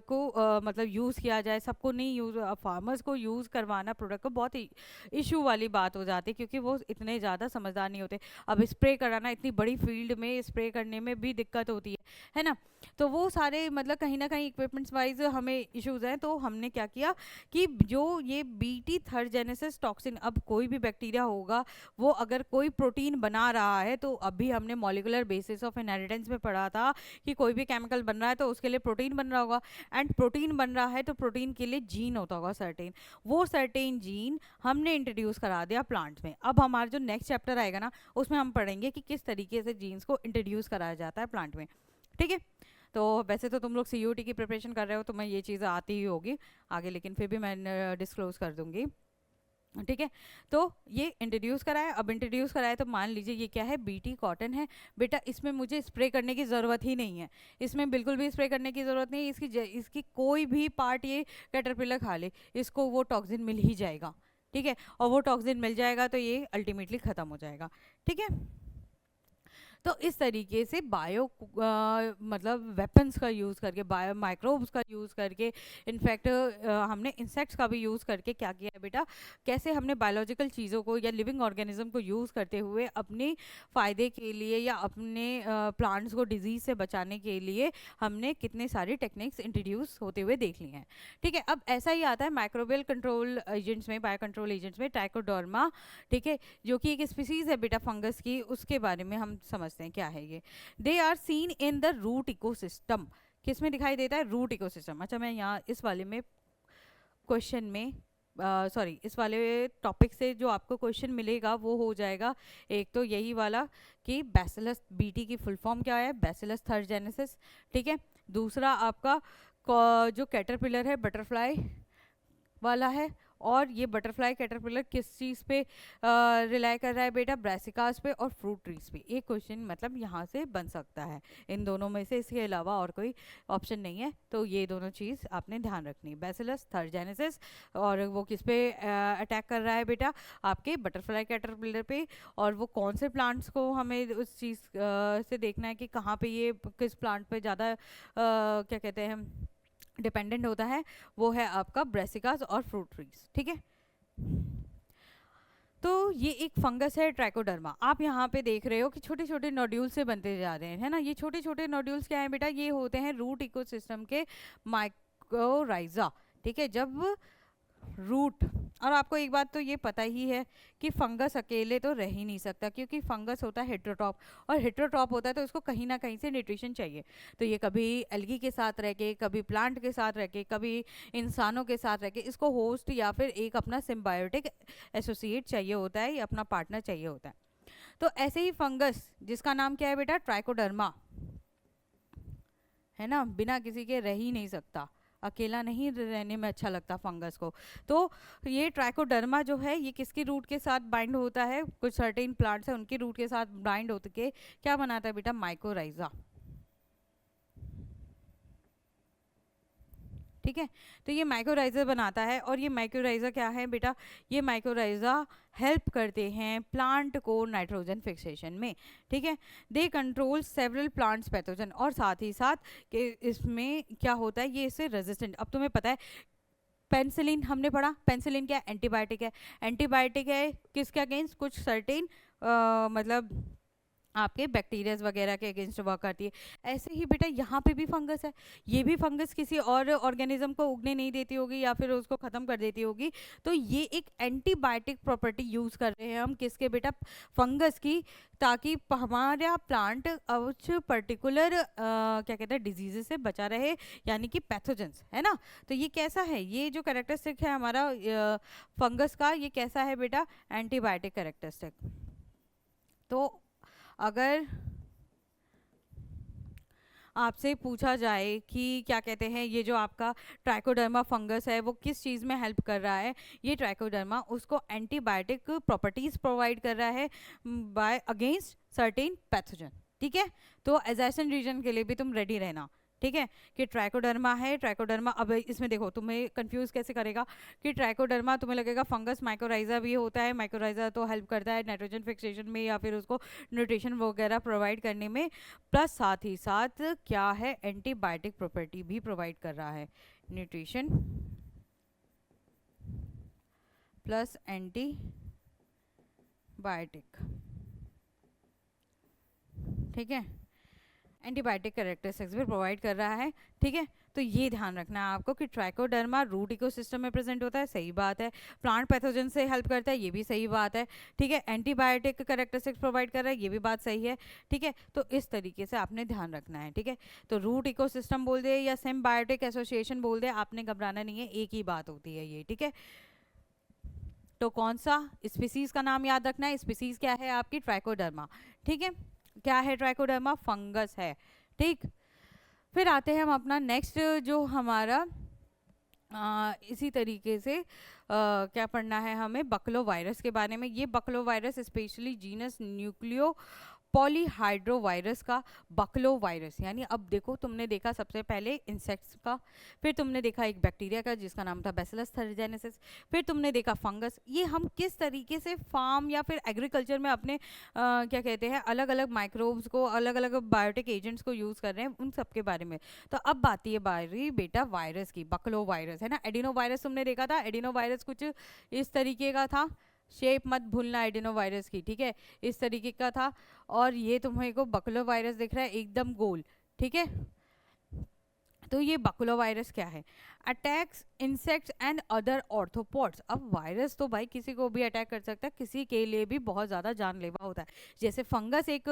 S1: को मतलब यूज़ किया जाए, सबको नहीं यूज़, फार्मर्स को यूज़ करवाना प्रोडक्ट को बहुत इशू वाली बात हो जाती है, क्योंकि वो इतने ज़्यादा समझदार नहीं होते। अब स्प्रे कराना, इतनी बड़ी फील्ड में स्प्रे करने में भी दिक्कत होती है ना, तो वो सारे मतलब कहीं ना कहीं इक्विपमेंट्स वाइज हमें इश्यूज हैं। तो हमने क्या किया कि जो ये बीटी थर्जेनेसिस टॉक्सिन, अब कोई भी बैक्टीरिया होगा वो अगर कोई प्रोटीन बना रहा है, तो अभी हमने मॉलिकुलर बेसिस ऑफ इनहेरिटेंस में पढ़ा था कि कोई भी केमिकल बन रहा है तो उसके लिए प्रोटीन बन रहा होगा, एंड प्रोटीन बन रहा है तो प्रोटीन के लिए जीन होता होगा सर्टेन, वो सर्टेन जीन हमने इंट्रोड्यूस करा दिया प्लांट्स में। अब हमारा जो नेक्स्ट चैप्टर आएगा ना उसमें हम पढ़ेंगे कि किस तरीके से जीन्स को इंट्रोड्यूस कराया जाता है प्लांट में, ठीक है। तो वैसे तो तुम लोग सीयूटी की प्रिपरेशन कर रहे हो तो मैं ये चीज़ आती ही होगी आगे, लेकिन फिर भी मैं डिस्क्लोज कर दूंगी, ठीक है। तो ये इंट्रोड्यूस कराया, अब इंट्रोड्यूस कराया तो मान लीजिए ये क्या है, बीटी कॉटन है बेटा, इसमें मुझे स्प्रे करने की ज़रूरत ही नहीं है, इसमें बिल्कुल भी स्प्रे करने की ज़रूरत नहीं, इसकी कोई भी पार्ट ये कैटरपिलर खा ले इसको वो टॉक्सिन मिल ही जाएगा, ठीक है, और वो टॉक्सिन मिल जाएगा तो ये अल्टीमेटली ख़त्म हो जाएगा, ठीक है। तो इस तरीके से मतलब वेपन्स का यूज़ करके, बायो माइक्रोब्स का यूज़ करके, इनफैक्ट हमने इंसेक्ट्स का भी यूज़ करके क्या किया है बेटा, कैसे हमने बायोलॉजिकल चीज़ों को या लिविंग ऑर्गेनिज्म को यूज़ करते हुए अपने फ़ायदे के लिए या अपने प्लांट्स को डिजीज़ से बचाने के लिए हमने कितने सारी टेक्निक्स इंट्रोड्यूस होते हुए देख ली हैं, ठीक है। अब ऐसा ही आता है माइक्रोबियल कंट्रोल एजेंट्स में, बायो कंट्रोल एजेंट्स में ट्राइकोडर्मा, ठीक है, जो कि एक स्पीसीज़ है बेटा फंगस की, उसके बारे में हम समझते हैं क्या है ये। They are seen in the root ecosystem, किस में दिखाई देता है, रूट इकोसिस्टम। अच्छा मैं यहाँ इस वाले में क्वेश्चन में सॉरी इस वाले टॉपिक से जो आपको क्वेश्चन मिलेगा वो हो जाएगा, एक तो यही वाला कि बैसिलस, बीटी की फुल फॉर्म क्या है, बैसिलस थर्जेनेसिस, ठीक है। दूसरा आपका जो कैटरपिलर है बटरफ्लाई वाला है, और ये बटरफ्लाई कैटरपिलर किस चीज़ पे रिलाई कर रहा है बेटा, ब्रासिकास पे और फ्रूट ट्रीज पे। एक क्वेश्चन मतलब यहाँ से बन सकता है इन दोनों में से, इसके अलावा और कोई ऑप्शन नहीं है, तो ये दोनों चीज़ आपने ध्यान रखनी है, बैसिलस थर्जेनेसिस, और वो किस पे अटैक कर रहा है बेटा, आपके बटरफ्लाई कैटरपिलर पे, और वो कौन से प्लांट्स को हमें उस चीज़ से देखना है कि कहाँ पे ये किस प्लांट पे ज़्यादा क्या कहते हैं डिपेंडेंट होता है, वो है आपका ब्रेसिकास और फ्रूट ट्रीज, ठीक है। तो ये एक फंगस है ट्राइकोडर्मा, आप यहाँ पे देख रहे हो कि छोटे छोटे नोड्यूल से बनते जा रहे हैं, है ना। ये छोटे छोटे नोड्यूल्स क्या है बेटा, ये होते हैं रूट इकोसिस्टम के माइक्रोराइजा, ठीक है। जब रूट, और आपको एक बात तो ये पता ही है कि फंगस अकेले तो रह ही नहीं सकता, क्योंकि फंगस होता है हेट्रोटॉप, और हेट्रोटॉप होता है तो इसको कहीं ना कहीं से न्यूट्रिशन चाहिए, तो ये कभी एल्गी के साथ रह के, कभी प्लांट के साथ रह के, कभी इंसानों के साथ रह के, इसको होस्ट या फिर एक अपना सिम्बायोटिक एसोसिएट चाहिए होता है, या अपना पार्टनर चाहिए होता है। तो ऐसे ही फंगस जिसका नाम क्या है बेटा, ट्राइकोडर्मा, है ना, बिना किसी के रह ही नहीं सकता, अकेला नहीं रहने में अच्छा लगता फंगस को। तो ये ट्राइकोडर्मा जो है ये किसकी रूट के साथ बाइंड होता है, कुछ सर्टेन प्लांट्स है उनकी रूट के साथ बाइंड होते के क्या बनाता है बेटा, माइकोराइजा। ठीक है, तो ये माइक्रोराइज़र बनाता है। और ये माइक्रोराइज़र क्या है बेटा, ये माइक्रोराइज़ा हेल्प करते हैं प्लांट को नाइट्रोजन फिक्सेशन में। ठीक है, they control several plants pathogen, और साथ ही साथ कि इसमें क्या होता है, ये इससे रेजिस्टेंट। अब तुम्हें पता है पेनिसिलिन हमने पढ़ा, पेनिसिलिन क्या एंटीबायोटिक है, एंटीबायोटिक है किसके अगेंस्ट, कुछ सर्टेन मतलब आपके बैक्टीरियाज वगैरह के अगेंस्ट वर्क करती है। ऐसे ही बेटा यहाँ पे भी फंगस है, ये भी फंगस किसी और ऑर्गेनिज्म को उगने नहीं देती होगी या फिर उसको ख़त्म कर देती होगी। तो ये एक एंटीबायोटिक प्रॉपर्टी यूज़ कर रहे हैं हम किसके बेटा, फंगस की, ताकि हमारा प्लांट कुछ पर्टिकुलर क्या कहते हैं डिजीज़ से बचा रहे, यानी कि पैथोजेंस, है ना। तो ये कैसा है, ये जो कैरेक्टरिस्टिक है हमारा फंगस का, ये कैसा है बेटा, एंटीबायोटिक कैरेक्टरिस्टिक। तो अगर आपसे पूछा जाए कि क्या कहते हैं ये जो आपका ट्राइकोडर्मा फंगस है वो किस चीज़ में हेल्प कर रहा है, ये ट्राइकोडर्मा उसको एंटीबायोटिक प्रॉपर्टीज़ प्रोवाइड कर रहा है बाय अगेंस्ट सर्टेन पैथोजन। ठीक है, तो एजाइसन रीजन के लिए भी तुम रेडी रहना। ठीक है, कि ट्राइकोडर्मा है, ट्राइकोडर्मा, अब इसमें देखो तुम्हें कंफ्यूज कैसे करेगा कि ट्राइकोडर्मा तुम्हें लगेगा फंगस माइक्रोराइजा भी होता है, माइक्रोराइजा तो हेल्प करता है नाइट्रोजन फिक्सेशन में या फिर उसको न्यूट्रिशन वगैरह प्रोवाइड करने में, प्लस साथ ही साथ क्या है, एंटीबायोटिक प्रॉपर्टी भी प्रोवाइड कर रहा है, न्यूट्रिशन प्लस एंटीबायोटिक। ठीक है, एंटीबायोटिक कैरेक्टरिस्टिक्स भी प्रोवाइड कर रहा है। ठीक है, तो ये ध्यान रखना है आपको कि ट्राइकोडर्मा रूट इकोसिस्टम में प्रेजेंट होता है, सही बात है, प्लांट पैथोजन से हेल्प करता है, ये भी सही बात है। ठीक है, एंटीबायोटिक कैरेक्टरिस्टिक्स प्रोवाइड कर रहा है, ये भी बात सही है। ठीक है, तो इस तरीके से आपने ध्यान रखना है। ठीक है, तो रूट इकोसिस्टम बोल दे या सिम्बायोटिक एसोसिएशन बोल दे, आपने घबराना नहीं है, एक ही बात होती है ये। ठीक है, तो कौन सा स्पीसीज का नाम याद रखना है, स्पीसीज क्या है आपकी, ट्राइकोडर्मा। ठीक है, क्या है, ट्राइकोडर्मा फंगस है। ठीक, फिर आते हैं हम अपना नेक्स्ट जो हमारा इसी तरीके से क्या पढ़ना है हमें, बक्लो वायरस के बारे में। ये बक्लो वायरस स्पेशली जीनस न्यूक्लियो पॉलीहाइड्रोवायरस का बक्लो वायरस, यानी अब देखो तुमने देखा सबसे पहले इंसेक्ट्स का, फिर तुमने देखा एक बैक्टीरिया का जिसका नाम था बैसिलस थर्जेनेसिस, फिर तुमने देखा फंगस। ये हम किस तरीके से फार्म या फिर एग्रीकल्चर में अपने क्या कहते हैं अलग अलग माइक्रोब्स को, अलग अलग बायोटिक एजेंट्स को यूज़ कर रहे हैं, उन सब के बारे में। तो अब आती है बारी बेटा वायरस की, बक्लो वायरस है ना। एडिनो वायरस तुमने देखा था, एडिनो वायरस कुछ इस तरीके का था, शेप मत भूलना एडिनो वायरस की। ठीक है, इस तरीके का था, और ये तुम्हें को बक्लो वायरस दिख रहा है एकदम गोल। ठीक है, तो ये बकुलो वायरस क्या है, अटैक्स इंसेक्ट्स एंड अदर ऑर्थोपॉड्स। अब वायरस तो भाई किसी को भी अटैक कर सकता है, किसी के लिए भी बहुत ज़्यादा जानलेवा होता है। जैसे फंगस एक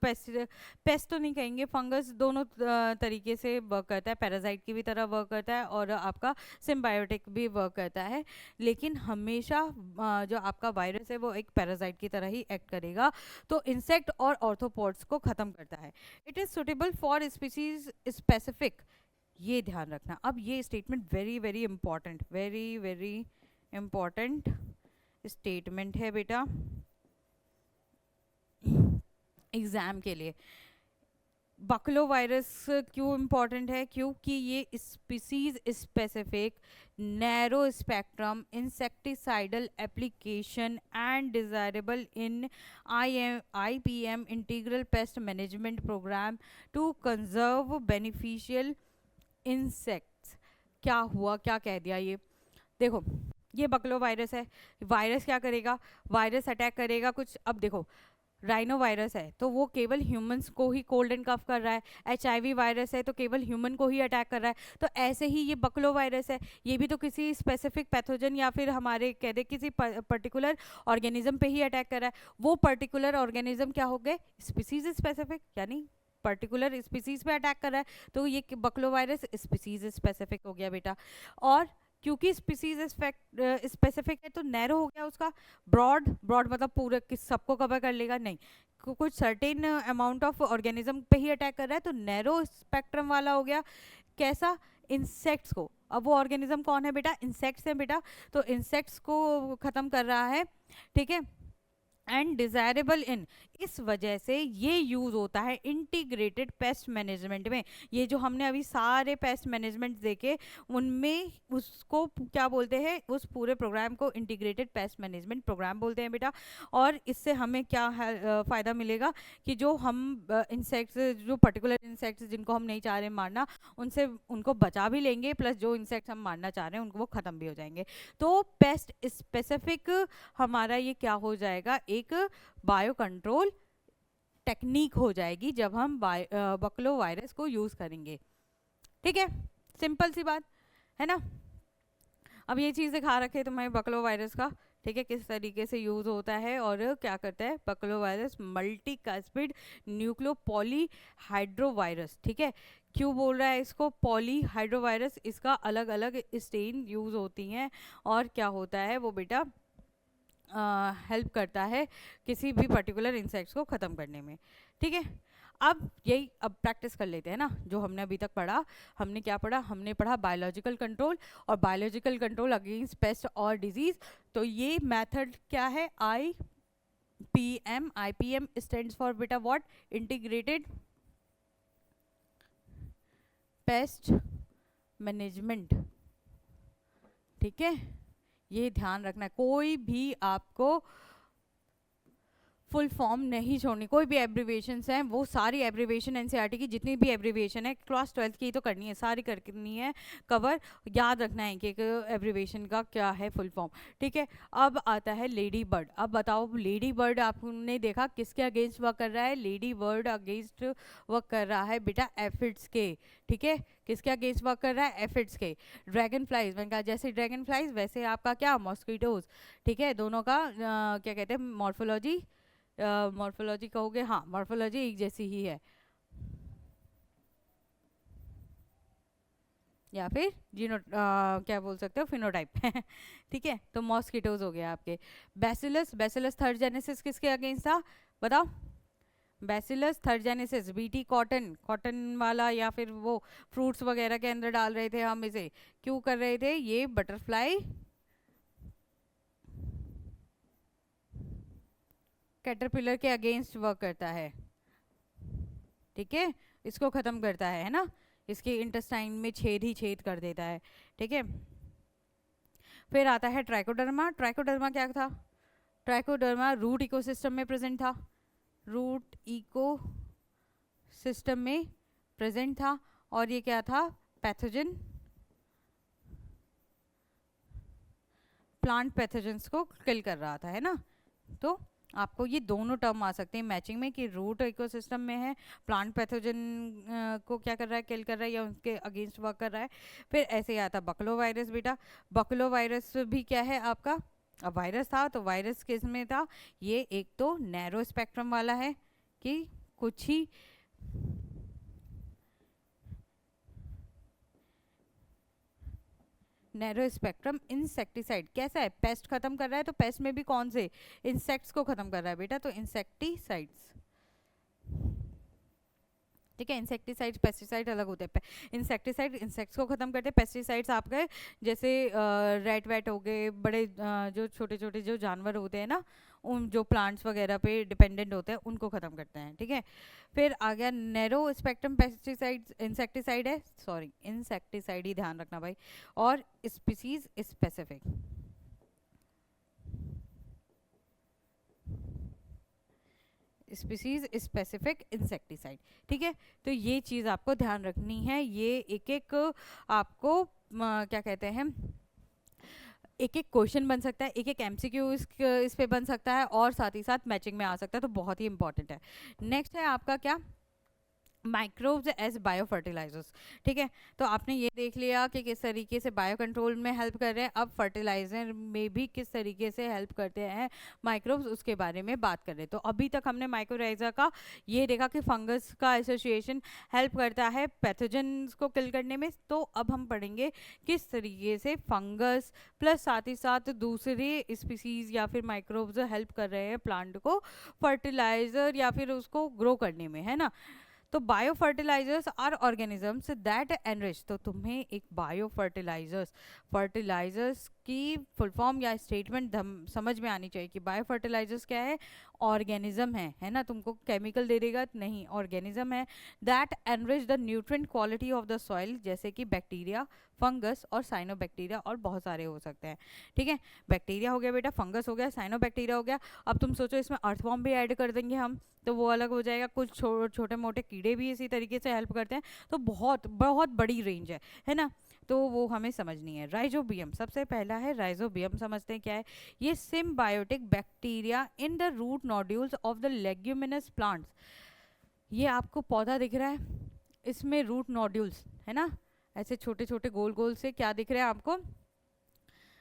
S1: पेस्ट तो नहीं कहेंगे, फंगस दोनों तरीके से वर्क करता है, पैरासाइट की भी तरह वर्क करता है और आपका सिम्बायोटिक भी वर्क करता है, लेकिन हमेशा जो आपका वायरस है वो एक पैरासाइट की तरह ही एक्ट करेगा, तो इंसेक्ट और ऑर्थोपॉड्स को ख़त्म करता है। It is suitable for species specific, ये ध्यान रखना। अब ये statement very very important, very very important statement है बेटा एग्जाम के लिए। बक्लो वायरस क्यों इम्पॉर्टेंट है, क्योंकि ये species specific narrow spectrum insecticidal application and desirable in IPM integral pest management programme to conserve beneficial insects. क्या हुआ, क्या कह दिया ये, देखो ये बक्लो वायरस है, वायरस क्या करेगा, वायरस अटैक करेगा कुछ। अब देखो राइनो वायरस है तो वो केवल ह्यूमंस को ही कोल्ड एंड कफ कर रहा है, HIV वायरस है तो केवल ह्यूमन को ही अटैक कर रहा है, तो ऐसे ही ये बक्लो वायरस है, ये भी तो किसी स्पेसिफिक पैथोजन या फिर हमारे कह दे किसी पर्टिकुलर ऑर्गेनिज्म पे ही अटैक कर रहा है। वो पर्टिकुलर ऑर्गेनिज्म क्या हो गए, स्पीसीज स्पेसिफिक, यानी पर्टिकुलर स्पीसीज पे अटैक कर रहा है, तो ये बक्लो वायरस स्पीसीज स्पेसिफिक हो गया बेटा। और क्योंकि स्पीसीज स्पेसिफिक है तो नैरो हो गया उसका, ब्रॉड, ब्रॉड मतलब पूरे सबको कवर कर लेगा नहीं, कुछ सर्टेन अमाउंट ऑफ ऑर्गेनिज्म पे ही अटैक कर रहा है, तो नैरो स्पेक्ट्रम वाला हो गया। कैसा, इंसेक्ट्स को, अब वो ऑर्गेनिज्म कौन है बेटा, इंसेक्ट्स है बेटा, तो इंसेक्ट्स को खत्म कर रहा है, ठीक है, एंड डिजायरेबल इन, इस वजह से ये यूज होता है इंटीग्रेटेड पेस्ट मैनेजमेंट में। ये जो हमने अभी सारे पेस्ट मैनेजमेंट देखे उनमें उसको क्या बोलते हैं, उस पूरे प्रोग्राम को इंटीग्रेटेड पेस्ट मैनेजमेंट प्रोग्राम बोलते हैं बेटा। और इससे हमें क्या फ़ायदा मिलेगा कि जो हम इंसेक्ट्स, जो पर्टिकुलर इंसेक्ट्स जिनको हम नहीं चाह रहे मारना, उनसे उनको बचा भी लेंगे, प्लस जो इंसेक्ट्स हम मारना चाह रहे हैं उनको वो ख़त्म भी हो जाएंगे। तो पेस्ट स्पेसिफिक हमारा ये क्या हो जाएगा, एक बायो कंट्रोल टेक्निक हो जाएगी जब हम बकलो वायरस को यूज करेंगे। ठीक है, सिंपल सी बात है ना। अब ये चीज़ दिखा रखे तुम्हें बकलो वायरस का, ठीक है, किस तरीके से यूज होता है और क्या करता है। बकलो वायरस मल्टी कैस्पिड न्यूक्लियोपॉली हाइड्रोवायरस, ठीक है, क्यों बोल रहा है इसको पॉली हाइड्रोवायरस, इसका अलग अलग स्ट्रेन यूज होती हैं और क्या होता है वो बेटा हेल्प करता है किसी भी पर्टिकुलर इंसेक्ट्स को ख़त्म करने में। ठीक है, अब यही अब प्रैक्टिस कर लेते हैं ना जो हमने अभी तक पढ़ा। हमने क्या पढ़ा, हमने पढ़ा बायोलॉजिकल कंट्रोल और बायोलॉजिकल कंट्रोल अगेंस्ट पेस्ट और डिजीज। तो ये मेथड क्या है, IPM, IPM स्टैंड्स फॉर बेटा व्हाट, इंटीग्रेटेड पेस्ट मैनेजमेंट। ठीक है, ये ध्यान रखना है, कोई भी आपको फुल फॉर्म नहीं छोड़नी, कोई भी एब्रीविएशंस हैं वो सारी एब्रीविएशन एनसीईआरटी की जितनी भी एब्रीविएशन है क्लास 12th की तो करनी है, सारी करनी है कवर, याद रखना है कि एक एब्रीविएशन का क्या है फुल फॉर्म। ठीक है, अब आता है लेडी बर्ड। अब बताओ लेडी बर्ड आपने देखा किसके अगेंस्ट वर्क कर रहा है, लेडी बर्ड अगेंस्ट वर्क कर रहा है बेटा एफिड्स के। ठीक है, किसके अगेंस्ट वर्क कर रहा है, एफिड्स के। ड्रैगन फ्लाइज, मैंने कहा जैसे ड्रैगन फ्लाइज वैसे आपका क्या मॉस्किटोज। ठीक है, दोनों का क्या कहते हैं मॉर्फोलॉजी, मॉर्फोलॉजी कहोगे, हाँ मॉर्फोलॉजी एक जैसी ही है, या फिर क्या बोल सकते हो फिनोटाइप। ठीक है, तो मॉस्किटोज हो गया आपके। बैसिलस, बैसिलस थर्डजेनेसिस किसके अगेंस्ट था बताओ, बैसिलस थर्डजेनेसिस, बीटी कॉटन, कॉटन वाला, या फिर वो फ्रूट्स वगैरह के अंदर डाल रहे थे हम इसे, क्यों कर रहे थे, ये बटरफ्लाई कैटरपिलर के अगेंस्ट वर्क करता है। ठीक है, इसको खत्म करता है ना, इसके इंटेस्टाइन में छेद ही छेद कर देता है। ठीक है, फिर आता है ट्राइकोडर्मा। ट्राइकोडर्मा क्या था, ट्राइकोडर्मा रूट इकोसिस्टम में प्रेजेंट था, रूट इकोसिस्टम में प्रेजेंट था, और ये क्या था, पैथोजन, प्लांट पैथोजेंस को किल कर रहा था, है ना। तो आपको ये दोनों टर्म आ सकते हैं मैचिंग में कि रूट इकोसिस्टम में है, प्लांट पैथोजन को क्या कर रहा है, किल कर रहा है या उनके अगेंस्ट वर्क कर रहा है। फिर ऐसे ही आता बकलो वायरस बेटा। बकलो वायरस भी क्या है आपका, अब वायरस था तो वायरस किस में था, ये एक तो नैरो स्पेक्ट्रम वाला है कि कुछ ही नैरो स्पेक्ट्रम इंसेक्टिसाइड, कैसा है, पेस्ट खत्म कर रहा है, तो पेस्ट में भी कौन से इंसेक्ट्स को खत्म कर रहा है बेटा, तो इंसेक्टिसाइड्स। ठीक है, इंसेक्टिसाइड्स पेस्टिसाइड अलग होते हैं। इंसेक्टिसाइड इंसेक्ट्स को खत्म करते हैं, पेस्टिसाइड्स आपके जैसे रेट वेट हो गए, बड़े जो छोटे छोटे जो जानवर होते हैं ना, उन जो प्लांट्स वगैरह पे डिपेंडेंट होते हैं उनको ख़त्म करते हैं। ठीक है, फिर आ गया नैरो स्पेक्ट्रम पेस्टिसाइड, इंसेक्टिसाइड है, सॉरी इंसेक्टिसाइड ही ध्यान रखना भाई, और species specific. Species specific insecticide. ठीक है, तो ये चीज़ आपको ध्यान रखनी है, ये एक एक आपको क्या कहते हैं, एक एक क्वेश्चन बन सकता है, एक एक एमसीक्यू इस पे बन सकता है, और साथ ही साथ मैचिंग में आ सकता है, तो बहुत ही इंपॉर्टेंट है। नेक्स्ट है आपका क्या, माइक्रोब्स एज बायो फर्टिलाइजर्स। ठीक है, तो आपने ये देख लिया कि किस तरीके से बायो कंट्रोल में हेल्प कर रहे हैं, अब फर्टिलाइजर में भी किस तरीके से हेल्प करते हैं माइक्रोब्स, उसके बारे में बात कर रहे हैं। तो अभी तक हमने माइक्रोराइजा का ये देखा कि फंगस का एसोसिएशन हेल्प करता है पैथोजन्स को किल करने में, तो अब हम पढ़ेंगे किस तरीके से फंगस प्लस साथ ही साथ दूसरे स्पीसीज या फिर माइक्रोब्स हेल्प कर रहे हैं प्लांट को फर्टिलाइजर या फिर उसको ग्रो करने में, है ना। तो bio fertilizers are organisms that enrich, तो तुम्हें एक बायो फर्टिलाइजर्स की फुल फॉर्म या स्टेटमेंट समझ में आनी चाहिए कि बायो फर्टिलाइजर्स क्या है, ऑर्गेनिज्म है ना, तुमको केमिकल दे देगा नहीं, ऑर्गेनिज्म है that enrich the nutrient quality of the soil, जैसे कि बैक्टीरिया, फंगस और साइनोबैक्टीरिया, और बहुत सारे हो सकते हैं। ठीक है, बैक्टीरिया हो गया बेटा, फंगस हो गया, साइनोबैक्टीरिया हो गया। अब तुम सोचो इसमें अर्थवॉर्म भी ऐड कर देंगे हम तो वो अलग हो जाएगा, कुछ छोटे मोटे कीड़े भी इसी तरीके से हेल्प करते हैं, तो बहुत बहुत बड़ी रेंज है ना, तो वो हमें समझनी है। राइजोबियम, सबसे पहला है राइजोबियम, समझते हैं क्या है। ये symbiotic bacteria in the root nodules of the leguminous plants, ये आपको पौधा दिख रहा है, इसमें रूट नोड्यूल्स है ना, ऐसे छोटे छोटे गोल गोल से क्या दिख रहे हैं आपको,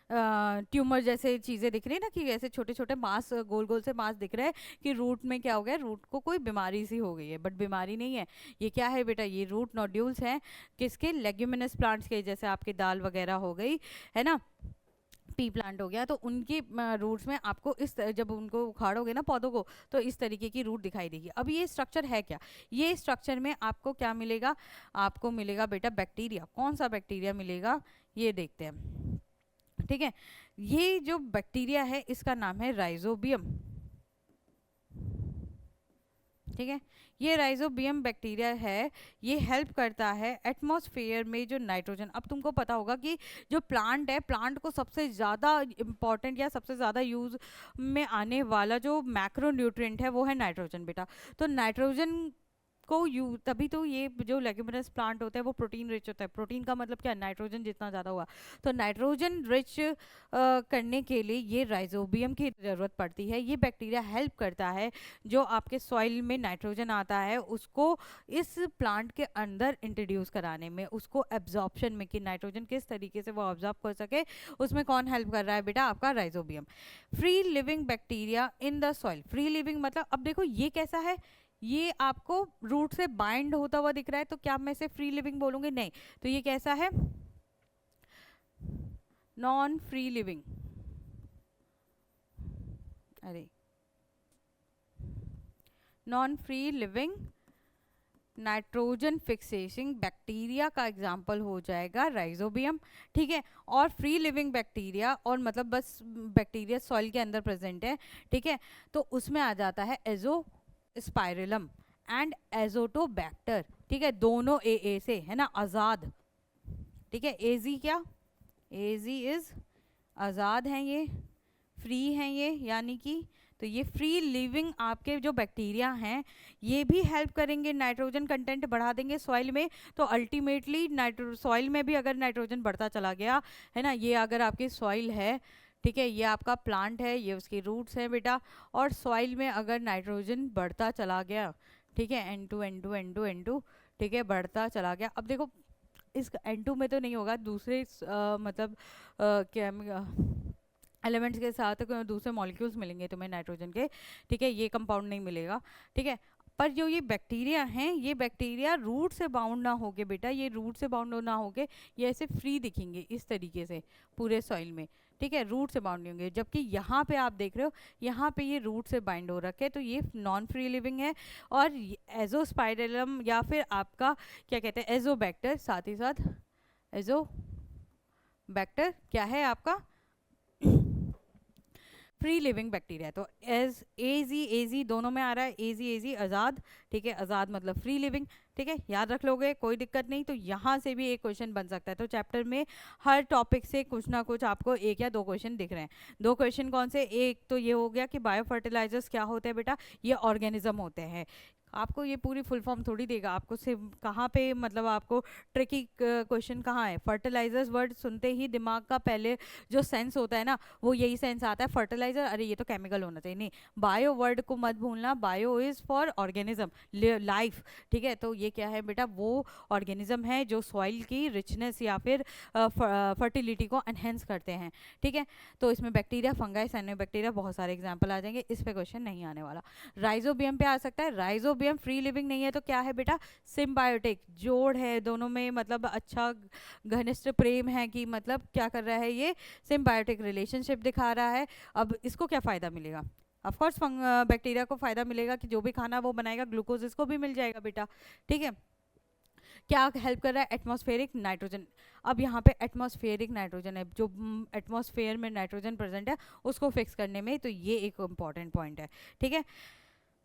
S1: ट्यूमर जैसे चीज़ें दिख रही है ना, कि ऐसे छोटे छोटे मांस, गोल गोल से मांस दिख रहे हैं कि रूट में क्या हो गया, रूट को कोई बीमारी सी हो गई है, बट बीमारी नहीं है। ये क्या है बेटा, ये रूट नोड्यूल्स हैं किसके, लेग्यूमिनस प्लांट्स के, जैसे आपके दाल वगैरह हो गई है ना, पी प्लांट हो गया, तो उनकी रूट्स में आपको जब उनको उखाड़ोगे ना पौधों को, तो इस तरीके की रूट दिखाई देगी। अब ये स्ट्रक्चर है क्या, ये स्ट्रक्चर में आपको क्या मिलेगा, आपको मिलेगा बेटा बैक्टीरिया। कौन सा बैक्टीरिया मिलेगा, ये देखते हैं। ठीक है, ये जो बैक्टीरिया है इसका नाम है राइजोबियम। ठीक है, ये राइजोबियम बैक्टीरिया है, ये हेल्प करता है एटमॉस्फेयर में जो नाइट्रोजन, अब तुमको पता होगा कि जो प्लांट है, प्लांट को सबसे ज़्यादा इम्पॉर्टेंट या सबसे ज़्यादा यूज़ में आने वाला जो मैक्रो न्यूट्रिएंट है वो है नाइट्रोजन बेटा। तो नाइट्रोजन को तभी तो ये जो लेग्यूमिनस प्लांट होता है वो प्रोटीन रिच होता है। प्रोटीन का मतलब क्या, नाइट्रोजन जितना ज़्यादा हुआ, तो नाइट्रोजन रिच करने के लिए ये राइजोबियम की ज़रूरत पड़ती है। ये बैक्टीरिया हेल्प करता है जो आपके सॉइल में नाइट्रोजन आता है उसको इस प्लांट के अंदर इंट्रोड्यूस कराने में, उसको एब्जॉर्प्शन में, कि नाइट्रोजन किस तरीके से वो ऑब्जॉर्ब कर सके, उसमें कौन हेल्प कर रहा है बेटा, आपका rhizobium. Free living bacteria in the soil, free living मतलब अब देखो ये कैसा है, ये आपको रूट से बाइंड होता हुआ दिख रहा है, तो क्या मैं इसे फ्री लिविंग बोलूंगी, नहीं, तो ये कैसा है, नॉन फ्री लिविंग। अरे non free living nitrogen fixation bacteria का एग्जाम्पल हो जाएगा राइजोबियम। ठीक है, और फ्री लिविंग बैक्टीरिया, और मतलब बस बैक्टीरिया सॉइल के अंदर प्रेजेंट है, ठीक है, तो उसमें आ जाता है एजो स्पाइरलम एंड एजोटोबैक्टर। ठीक है, दोनों ए से है ना, आज़ाद। ठीक है, एजी क्या, एजी इज आज़ाद हैं, ये फ्री हैं ये, यानी कि तो ये फ्री लिविंग आपके जो बैक्टीरिया हैं ये भी हेल्प करेंगे, नाइट्रोजन कंटेंट बढ़ा देंगे सॉइल में, तो अल्टीमेटली सॉइल में भी अगर नाइट्रोजन बढ़ता चला गया है ना, ये अगर आपकी सॉइल है, ठीक है, ये आपका प्लांट है, ये उसकी रूट्स हैं बेटा, और सॉइल में अगर नाइट्रोजन बढ़ता चला गया, ठीक है, N2 ठीक है, बढ़ता चला गया। अब देखो इस N2 में तो नहीं होगा, दूसरे मतलब क्या एलिमेंट्स के साथ दूसरे मॉलिक्यूल्स मिलेंगे तुम्हें नाइट्रोजन के, ठीक है, ये कंपाउंड नहीं मिलेगा। ठीक है, पर जो ये बैक्टीरिया हैं, ये बैक्टीरिया रूट से बाउंड ना होके बेटा, ये रूट से बाउंड ना होके ये ऐसे फ्री दिखेंगे इस तरीके से पूरे सॉइल में। ठीक है, रूट से बाउंड नहीं होंगे, जबकि यहाँ पे आप देख रहे हो यहाँ पे ये रूट से बाइंड हो रखे, तो ये नॉन फ्री लिविंग है। और एजोस्पाइरलम या फिर आपका क्या कहते हैं एजोबैक्टर, साथ ही साथ एजोबैक्टर क्या है आपका फ्री लिविंग बैक्टीरिया। तो एजी दोनों में आ रहा है, एजी आज़ाद। ठीक है, आज़ाद मतलब फ्री लिविंग। ठीक है, याद रख लोगे, कोई दिक्कत नहीं। तो यहाँ से भी एक क्वेश्चन बन सकता है। तो चैप्टर में हर टॉपिक से कुछ ना कुछ आपको एक या दो क्वेश्चन दिख रहे हैं। दो क्वेश्चन कौन से, एक तो ये हो गया कि बायो फर्टिलाइजर्स क्या होते हैं बेटा, ये ऑर्गेनिज्म होते हैं। आपको ये पूरी फुल फॉर्म थोड़ी देगा, आपको सिर्फ कहाँ पे मतलब आपको ट्रिकी क्वेश्चन कहाँ है, फर्टिलाइजर्स वर्ड सुनते ही दिमाग का पहले जो सेंस होता है ना वो यही सेंस आता है, फर्टिलाइजर, अरे ये तो केमिकल होना चाहिए। नहीं, बायो वर्ड को मत भूलना, bio is for organism, life. ठीक है, तो ये क्या है बेटा, वो ऑर्गेनिज्म है जो सॉइल की रिचनेस या फिर फर्टिलिटी को एनहेंस करते हैं। ठीक है, तो इसमें बैक्टीरिया, फंगाई, साइनोबैक्टीरिया, बहुत सारे एग्जाम्पल आ जाएंगे, इस पे क्वेश्चन नहीं आने वाला। राइजोबियम पे आ सकता है, राइजोबियम फ्री लिविंग नहीं है तो क्या है बेटा, सिम्बायोटिक, जोड़ है दोनों में, मतलब अच्छा घनिष्ठ प्रेम है, कि मतलब क्या कर रहा है, ये सिम्बायोटिक रिलेशनशिप दिखा रहा है। अब इसको क्या फ़ायदा मिलेगा, ऑफ कोर्स बैक्टीरिया को फ़ायदा मिलेगा कि जो भी खाना वो बनाएगा ग्लूकोज इसको भी मिल जाएगा बेटा, ठीक है। क्या हेल्प कर रहा है? Atmospheric nitrogen. अब यहाँ पे एटमॉस्फेरिक नाइट्रोजन है, जो एटमॉस्फेयर में नाइट्रोजन प्रेजेंट है उसको फिक्स करने में, तो ये एक इम्पॉर्टेंट पॉइंट है, ठीक है।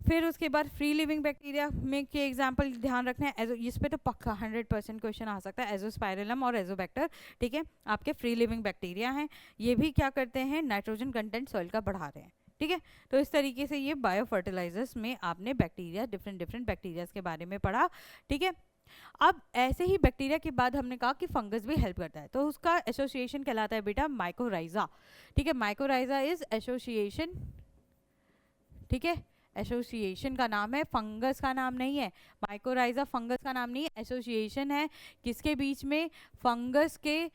S1: फिर उसके बाद फ्री लिविंग बैक्टीरिया में के एग्जांपल ध्यान रखना है। एजो, इस पे तो पक्का 100% क्वेश्चन आ सकता है। एजोस्पाइरलम और एजोबैक्टर, ठीक है, आपके फ्री लिविंग बैक्टीरिया हैं। ये भी क्या करते हैं? नाइट्रोजन कंटेंट सॉइल का बढ़ा रहे हैं, ठीक है। तो इस तरीके से ये बायो फर्टिलाइजर्स में आपने बैक्टीरिया, डिफरेंट बैक्टीरियाज के बारे में पढ़ा, ठीक है। अब ऐसे ही बैक्टीरिया के बाद हमने कहा कि फंगस भी हेल्प करता है, तो उसका एसोसिएशन कहलाता है बेटा माइकोराइजा, ठीक है। माइकोराइजा इज एसोसिएशन, ठीक है, एसोसिएशन का नाम है, फंगस का नाम नहीं है। माइकोराइजा फंगस का नाम नहीं है, एसोसिएशन है किसके बीच में? फंगस के।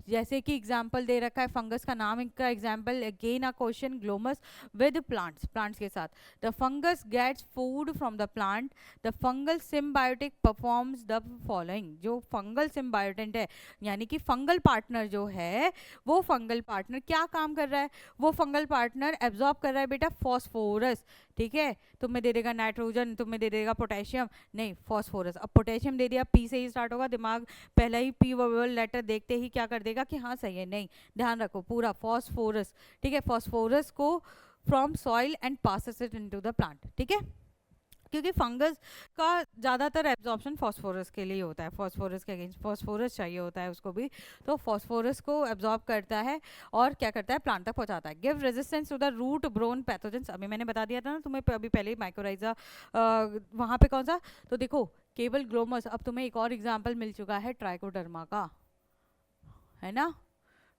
S1: जैसे कि एग्जाम्पल दे रखा है फंगस का नाम का example, again a question, Glomus with plants, plants के साथ। The fungus gets food from the plant, the fungal symbiotic performs the following. जो फंगल सिम्बायोटेंट है, यानी कि फंगल पार्टनर जो है, वो फंगल पार्टनर क्या काम कर रहा है? वो फंगल पार्टनर एब्जॉर्ब कर रहा है बेटा फॉस्फोरस, ठीक है। तुम्हें दे देगा नाइट्रोजन, तुम्हें दे देगा पोटेशियम, नहीं फॉस्फोरस। अब पोटेशियम दे दिया, पी से ही स्टार्ट होगा, दिमाग पहला ही पी वर्बल लेटर देखते ही क्या कर देगा कि हाँ सही है, नहीं, ध्यान रखो पूरा फॉस्फोरस, ठीक है। फॉस्फोरस को from soil and passes it into the plant, ठीक है, क्योंकि फंगस का ज़्यादातर एब्जॉर्प्शन फॉस्फोरस के लिए होता है, फॉस्फोरस के अगेंस्ट फॉस्फोरस चाहिए होता है उसको भी, तो फॉस्फोरस को एब्जॉर्ब करता है और क्या करता है? प्लांट तक पहुंचाता है। Give resistance to the root borne pathogens, अभी मैंने बता दिया था ना तुम्हें अभी पहले ही, माइकोराइजा वहाँ पे कौन सा, तो देखो केवल ग्लोमस। अब तुम्हें एक और एग्जाम्पल मिल चुका है ट्राइकोडर्मा का, है ना।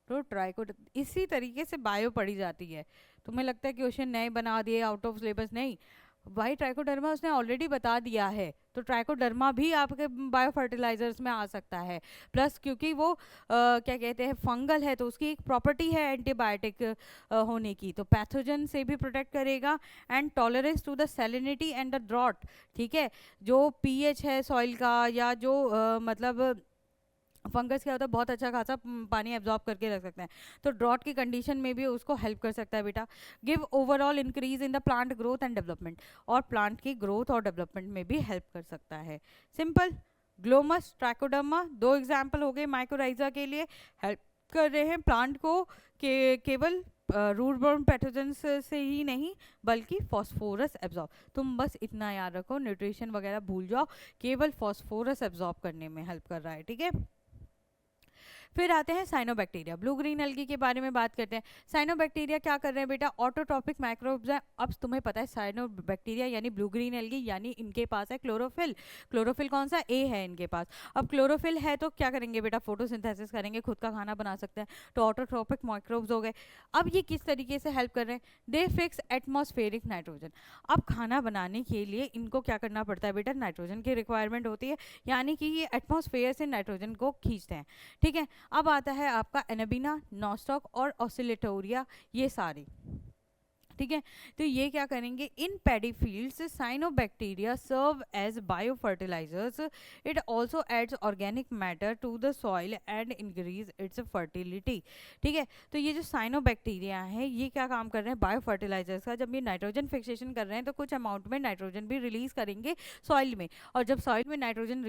S1: तो ट्राइकोड इसी तरीके से बायो पढ़ी जाती है। तुम्हें लगता है कि क्वेश्चन नए बना दिए आउट ऑफ सिलेबस, नहीं भाई, ट्राइकोडर्मा उसने ऑलरेडी बता दिया है, तो ट्राइकोडर्मा भी आपके बायो फर्टिलाइजर्स में आ सकता है। प्लस क्योंकि वो क्या कहते हैं फंगल है, तो उसकी एक प्रॉपर्टी है एंटीबायोटिक होने की, तो पैथोजन से भी प्रोटेक्ट करेगा। And tolerance to the salinity and the drought, ठीक है, जो पीएच है सॉइल का, या जो मतलब फंगस क्या होता है, बहुत अच्छा खासा पानी एब्जॉर्ब करके रख सकते हैं, तो ड्रॉट की कंडीशन में भी उसको हेल्प कर सकता है बेटा। Give overall increase in the plant growth and development, और प्लांट की ग्रोथ और डेवलपमेंट में भी हेल्प कर सकता है। सिंपल। ग्लोमस, ट्राइकोडर्मा दो एग्जाम्पल हो गए माइकोराइजा के लिए, हेल्प कर रहे हैं प्लांट को केवल रूट बोर्न पैथोजन से ही नहीं, बल्कि फॉस्फोरस एब्जॉर्ब। तुम बस इतना याद रखो, न्यूट्रिशन वगैरह भूल जाओ, केवल फॉस्फोरस एब्जॉर्ब करने में हेल्प कर रहा है, ठीक है। फिर आते हैं साइनोबैक्टीरिया, ब्लू ग्रीन एल्गी के बारे में बात करते हैं। साइनोबैक्टीरिया क्या कर रहे हैं बेटा? ऑटोट्रॉपिक माइक्रोब्स हैं। अब तुम्हें पता है साइनोबैक्टीरिया यानी ब्लू ग्रीन एल्गी, यानी इनके पास है क्लोरोफिल। क्लोरोफिल कौन सा? ए है इनके पास। अब क्लोरोफिल है तो क्या करेंगे बेटा? फोटोसिंथेसिस करेंगे, खुद का खाना बना सकते हैं, तो ऑटोट्रॉपिक माइक्रोब्स हो गए। अब ये किस तरीके से हेल्प कर रहे हैं? दे फिक्स एटमॉस्फेरिक नाइट्रोजन। अब खाना बनाने के लिए इनको क्या करना पड़ता है बेटा? नाइट्रोजन की रिक्वायरमेंट होती है, यानी कि ये एटमॉस्फेयर से नाइट्रोजन को खींचते हैं, ठीक है। अब आता है आपका एनाबिना, नॉस्टॉक और ऑसिलेटोरिया, ये सारे, ठीक है। तो ये क्या करेंगे? In paddy fields cyanobacteria serve as bio fertilizers. It also adds organic matter to the soil and increase its fertility, ठीक है। तो ये जो साइनोबैक्टीरिया है ये क्या काम कर रहे हैं? बायो फर्टिलाइजर्स का। जब ये नाइट्रोजन फिक्सेशन कर रहे हैं तो कुछ अमाउंट में नाइट्रोजन भी रिलीज करेंगे सॉइल में, और जब सॉइल में नाइट्रोजन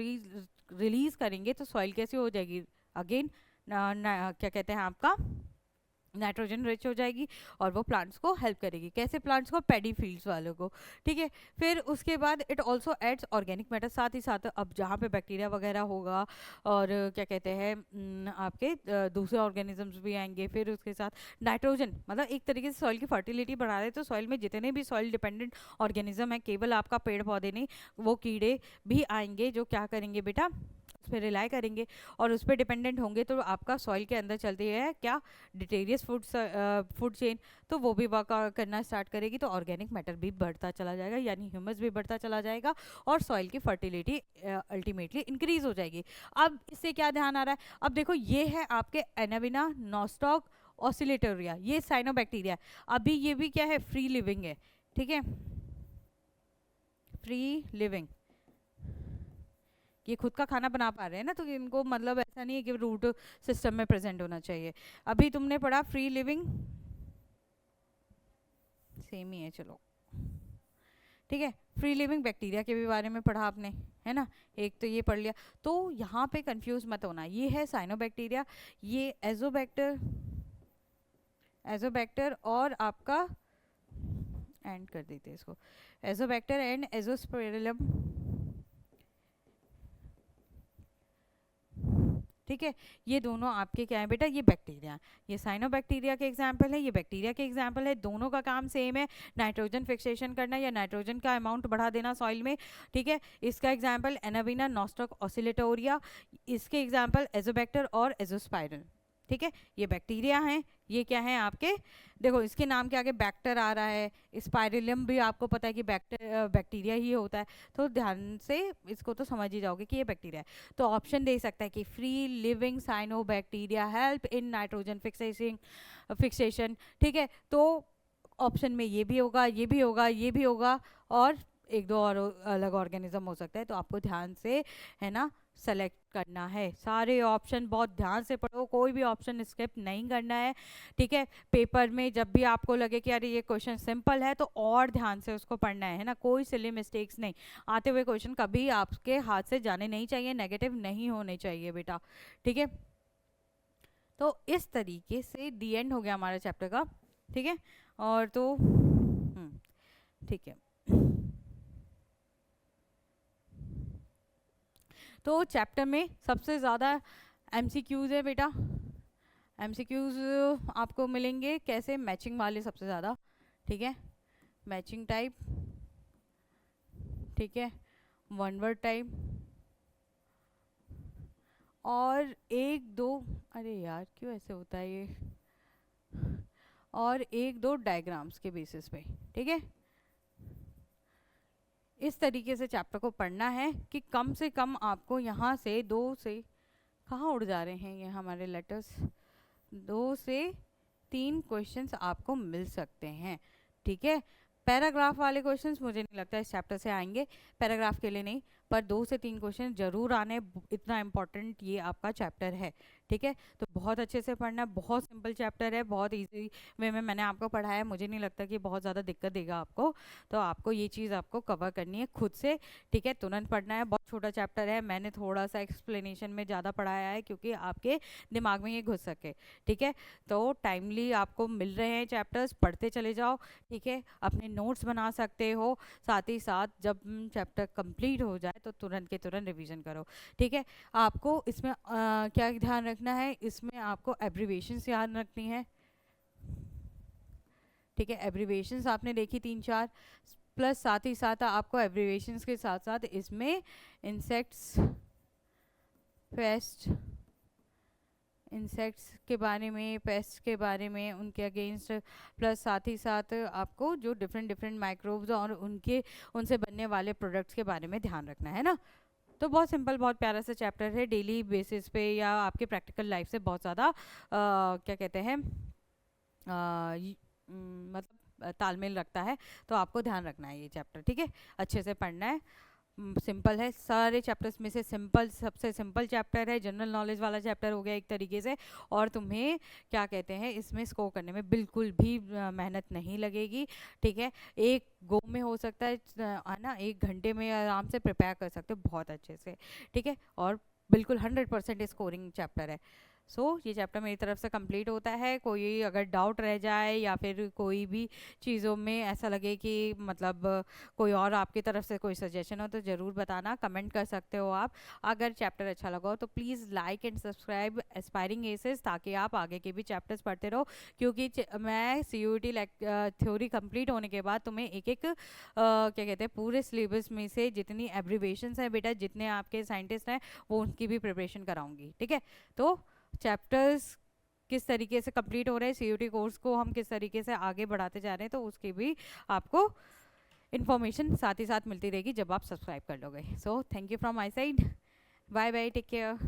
S1: रिलीज करेंगे तो सॉइल कैसी हो जाएगी? अगेन क्या कहते हैं आपका, नाइट्रोजन रिच हो जाएगी, और वो प्लांट्स को हेल्प करेगी। कैसे प्लांट्स को? पैडी फील्ड्स वालों को, ठीक है। फिर उसके बाद it also adds organic matter, साथ ही साथ अब जहाँ पे बैक्टीरिया वगैरह होगा और क्या कहते हैं आपके दूसरे ऑर्गेनिजम्स भी आएंगे, फिर उसके साथ नाइट्रोजन, मतलब एक तरीके से सॉइल की फर्टिलिटी बढ़ा रहे। तो सॉइल में जितने भी सॉइल डिपेंडेंट ऑर्गेनिज्म है, केवल आपका पेड़ पौधे नहीं, वो कीड़े भी आएंगे जो क्या करेंगे बेटा? उस पर रिलाई करेंगे और उस पर डिपेंडेंट होंगे, तो आपका सॉइल के अंदर चलती है क्या? डिटेरियस फूड चेन, तो वो भी वर्क करना स्टार्ट करेगी, तो ऑर्गेनिक मैटर भी बढ़ता चला जाएगा, यानी ह्यूमस भी बढ़ता चला जाएगा, और सॉइल की फर्टिलिटी अल्टीमेटली इंक्रीज हो जाएगी। अब इससे क्या ध्यान आ रहा है? अब देखो ये है आपके एनाबिना, नॉस्टॉक, ऑसिलेटोरिया, ये साइनोबैक्टीरिया। अभी ये भी क्या है? फ्री लिविंग है, ठीक है, फ्री लिविंग, ये खुद का खाना बना पा रहे हैं ना, तो इनको मतलब ऐसा नहीं है कि रूट सिस्टम में प्रेजेंट होना चाहिए। अभी तुमने पढ़ा फ्री लिविंग, सेम ही है, चलो ठीक है। फ्री लिविंग बैक्टीरिया के भी बारे में पढ़ा आपने, है ना, एक तो ये पढ़ लिया। तो यहाँ पे कंफ्यूज मत होना, ये है साइनोबैक्टीरिया, ये एजोबैक्टर, एजोबैक्टर और आपका एंड कर देते हैं इसको, एजोबैक्टर एंड एजोस्पेरिलम, ठीक है। ये दोनों आपके क्या है बेटा, ये बैक्टीरिया, ये साइनोबैक्टीरिया के एग्जाम्पल है, ये बैक्टीरिया के एग्जाम्पल है। दोनों का काम सेम है, नाइट्रोजन फिक्सेशन करना या नाइट्रोजन का अमाउंट बढ़ा देना सॉइल में, ठीक है। इसका एग्जाम्पल एनाबीना नॉस्टॉक ऑसिलेटोरिया, इसके एग्जाम्पल एजोबैक्टर और एजोस्पाइरल, ठीक है। ये बैक्टीरिया हैं, ये क्या है आपके, देखो इसके नाम के आगे बैक्टर आ रहा है, स्पाइरिलम भी आपको पता है कि बैक्टीरिया ही होता है, तो ध्यान से इसको तो समझ ही जाओगे कि ये बैक्टीरिया है। तो ऑप्शन दे सकता है कि free living cyanobacteria help in nitrogen fixation, ठीक है। तो ऑप्शन में ये भी होगा, ये भी होगा, ये भी होगा, और एक दो और अलग ऑर्गेनिज्म हो सकता है। तो आपको ध्यान से, है ना, सेलेक्ट करना है। सारे ऑप्शन बहुत ध्यान से पढ़ो, कोई भी ऑप्शन स्किप नहीं करना है, ठीक है। पेपर में जब भी आपको लगे कि अरे ये क्वेश्चन सिंपल है, तो और ध्यान से उसको पढ़ना है ना, कोई सिली मिस्टेक्स नहीं। आते हुए क्वेश्चन कभी आपके हाथ से जाने नहीं चाहिए, नेगेटिव नहीं होने चाहिए बेटा, ठीक है। तो इस तरीके से दी एंड हो गया हमारा चैप्टर का, ठीक है। और तो ठीक है, तो चैप्टर में सबसे ज़्यादा एमसीक्यूज है बेटा, एमसीक्यूज आपको मिलेंगे कैसे, मैचिंग वाले सबसे ज़्यादा, ठीक है, मैचिंग टाइप, ठीक है, वन वर्ड टाइप, और एक दो, अरे यार क्यों ऐसे होता है ये, और एक दो डायग्राम्स के बेसिस पे, ठीक है। इस तरीके से चैप्टर को पढ़ना है कि कम से कम आपको यहाँ से 2 से, कहाँ उड़ जा रहे हैं ये हमारे लेटर्स, 2 से 3 क्वेश्चंस आपको मिल सकते हैं, ठीक है। पैराग्राफ वाले क्वेश्चंस मुझे नहीं लगता इस चैप्टर से आएंगे, पैराग्राफ के लिए नहीं, पर 2 से 3 क्वेश्चन जरूर आने, इतना इम्पोर्टेंट ये आपका चैप्टर है, ठीक है। तो बहुत अच्छे से पढ़ना, बहुत सिंपल चैप्टर है, बहुत इजी वे में मैंने आपको पढ़ाया, मुझे नहीं लगता कि बहुत ज़्यादा दिक्कत देगा आपको। तो आपको ये चीज़ आपको कवर करनी है खुद से, ठीक है, तुरंत पढ़ना है। बहुत छोटा चैप्टर है, मैंने थोड़ा सा एक्सप्लेनेशन में ज़्यादा पढ़ाया है क्योंकि आपके दिमाग में ये घुस सके, ठीक है। तो टाइमली आपको मिल रहे हैं चैप्टर्स, पढ़ते चले जाओ, ठीक है। अपने नोट्स बना सकते हो, साथ ही साथ जब चैप्टर कंप्लीट हो जाए तो तुरंत के तुरंत रिवीजन करो, ठीक है। आपको इसमें क्या ध्यान रखना है, इसमें आपको एब्रीविएशंस याद रखनी है, ठीक है। एब्रीविएशंस आपने देखी 3-4, प्लस साथ ही साथ आपको एब्रीविएशंस के साथ साथ इसमें इंसेक्ट्स, पेस्ट, इंसेक्ट्स के बारे में, पेस्ट के बारे में, उनके अगेंस्ट, प्लस साथ ही साथ आपको जो डिफरेंट माइक्रोब्स और उनसे बनने वाले प्रोडक्ट्स के बारे में ध्यान रखना है ना। तो बहुत सिंपल, बहुत प्यारा सा चैप्टर है, डेली बेसिस पे या आपके प्रैक्टिकल लाइफ से बहुत ज़्यादा क्या कहते हैं मतलब तालमेल रखता है। तो आपको ध्यान रखना है ये चैप्टर, ठीक है, अच्छे से पढ़ना है। सिंपल है, सारे चैप्टर्स में से सिंपल, सबसे सिंपल चैप्टर है, जनरल नॉलेज वाला चैप्टर हो गया एक तरीके से। और तुम्हें क्या कहते हैं, इसमें स्कोर करने में बिल्कुल भी मेहनत नहीं लगेगी, ठीक है। एक गो में हो सकता है ना, 1 घंटे में आराम से प्रिपेयर कर सकते हो बहुत अच्छे से, ठीक है। और बिल्कुल 100% स्कोरिंग चैप्टर है। ये चैप्टर मेरी तरफ से कंप्लीट होता है। कोई अगर डाउट रह जाए या फिर कोई भी चीज़ों में ऐसा लगे कि मतलब कोई और आपकी तरफ से कोई सजेशन हो तो ज़रूर बताना, कमेंट कर सकते हो आप। अगर चैप्टर अच्छा लगा हो तो please like and subscribe Aspiring Aces, ताकि आप आगे के भी चैप्टर्स पढ़ते रहो। क्योंकि मैं CUET थ्योरी कंप्लीट होने के बाद तुम्हें एक क्या कहते हैं पूरे सिलेबस में से जितनी एब्रीवेशंस हैं बेटा, जितने आपके साइंटिस्ट हैं, वो उनकी भी प्रिपरेशन कराऊंगी, ठीक है। तो चैप्टर्स किस तरीके से कंप्लीट हो रहे हैं, CUET कोर्स को हम किस तरीके से आगे बढ़ाते जा रहे हैं, तो उसकी भी आपको इन्फॉर्मेशन साथ ही साथ मिलती रहेगी जब आप सब्सक्राइब कर लोगे। Thank you from my side, bye bye, take care.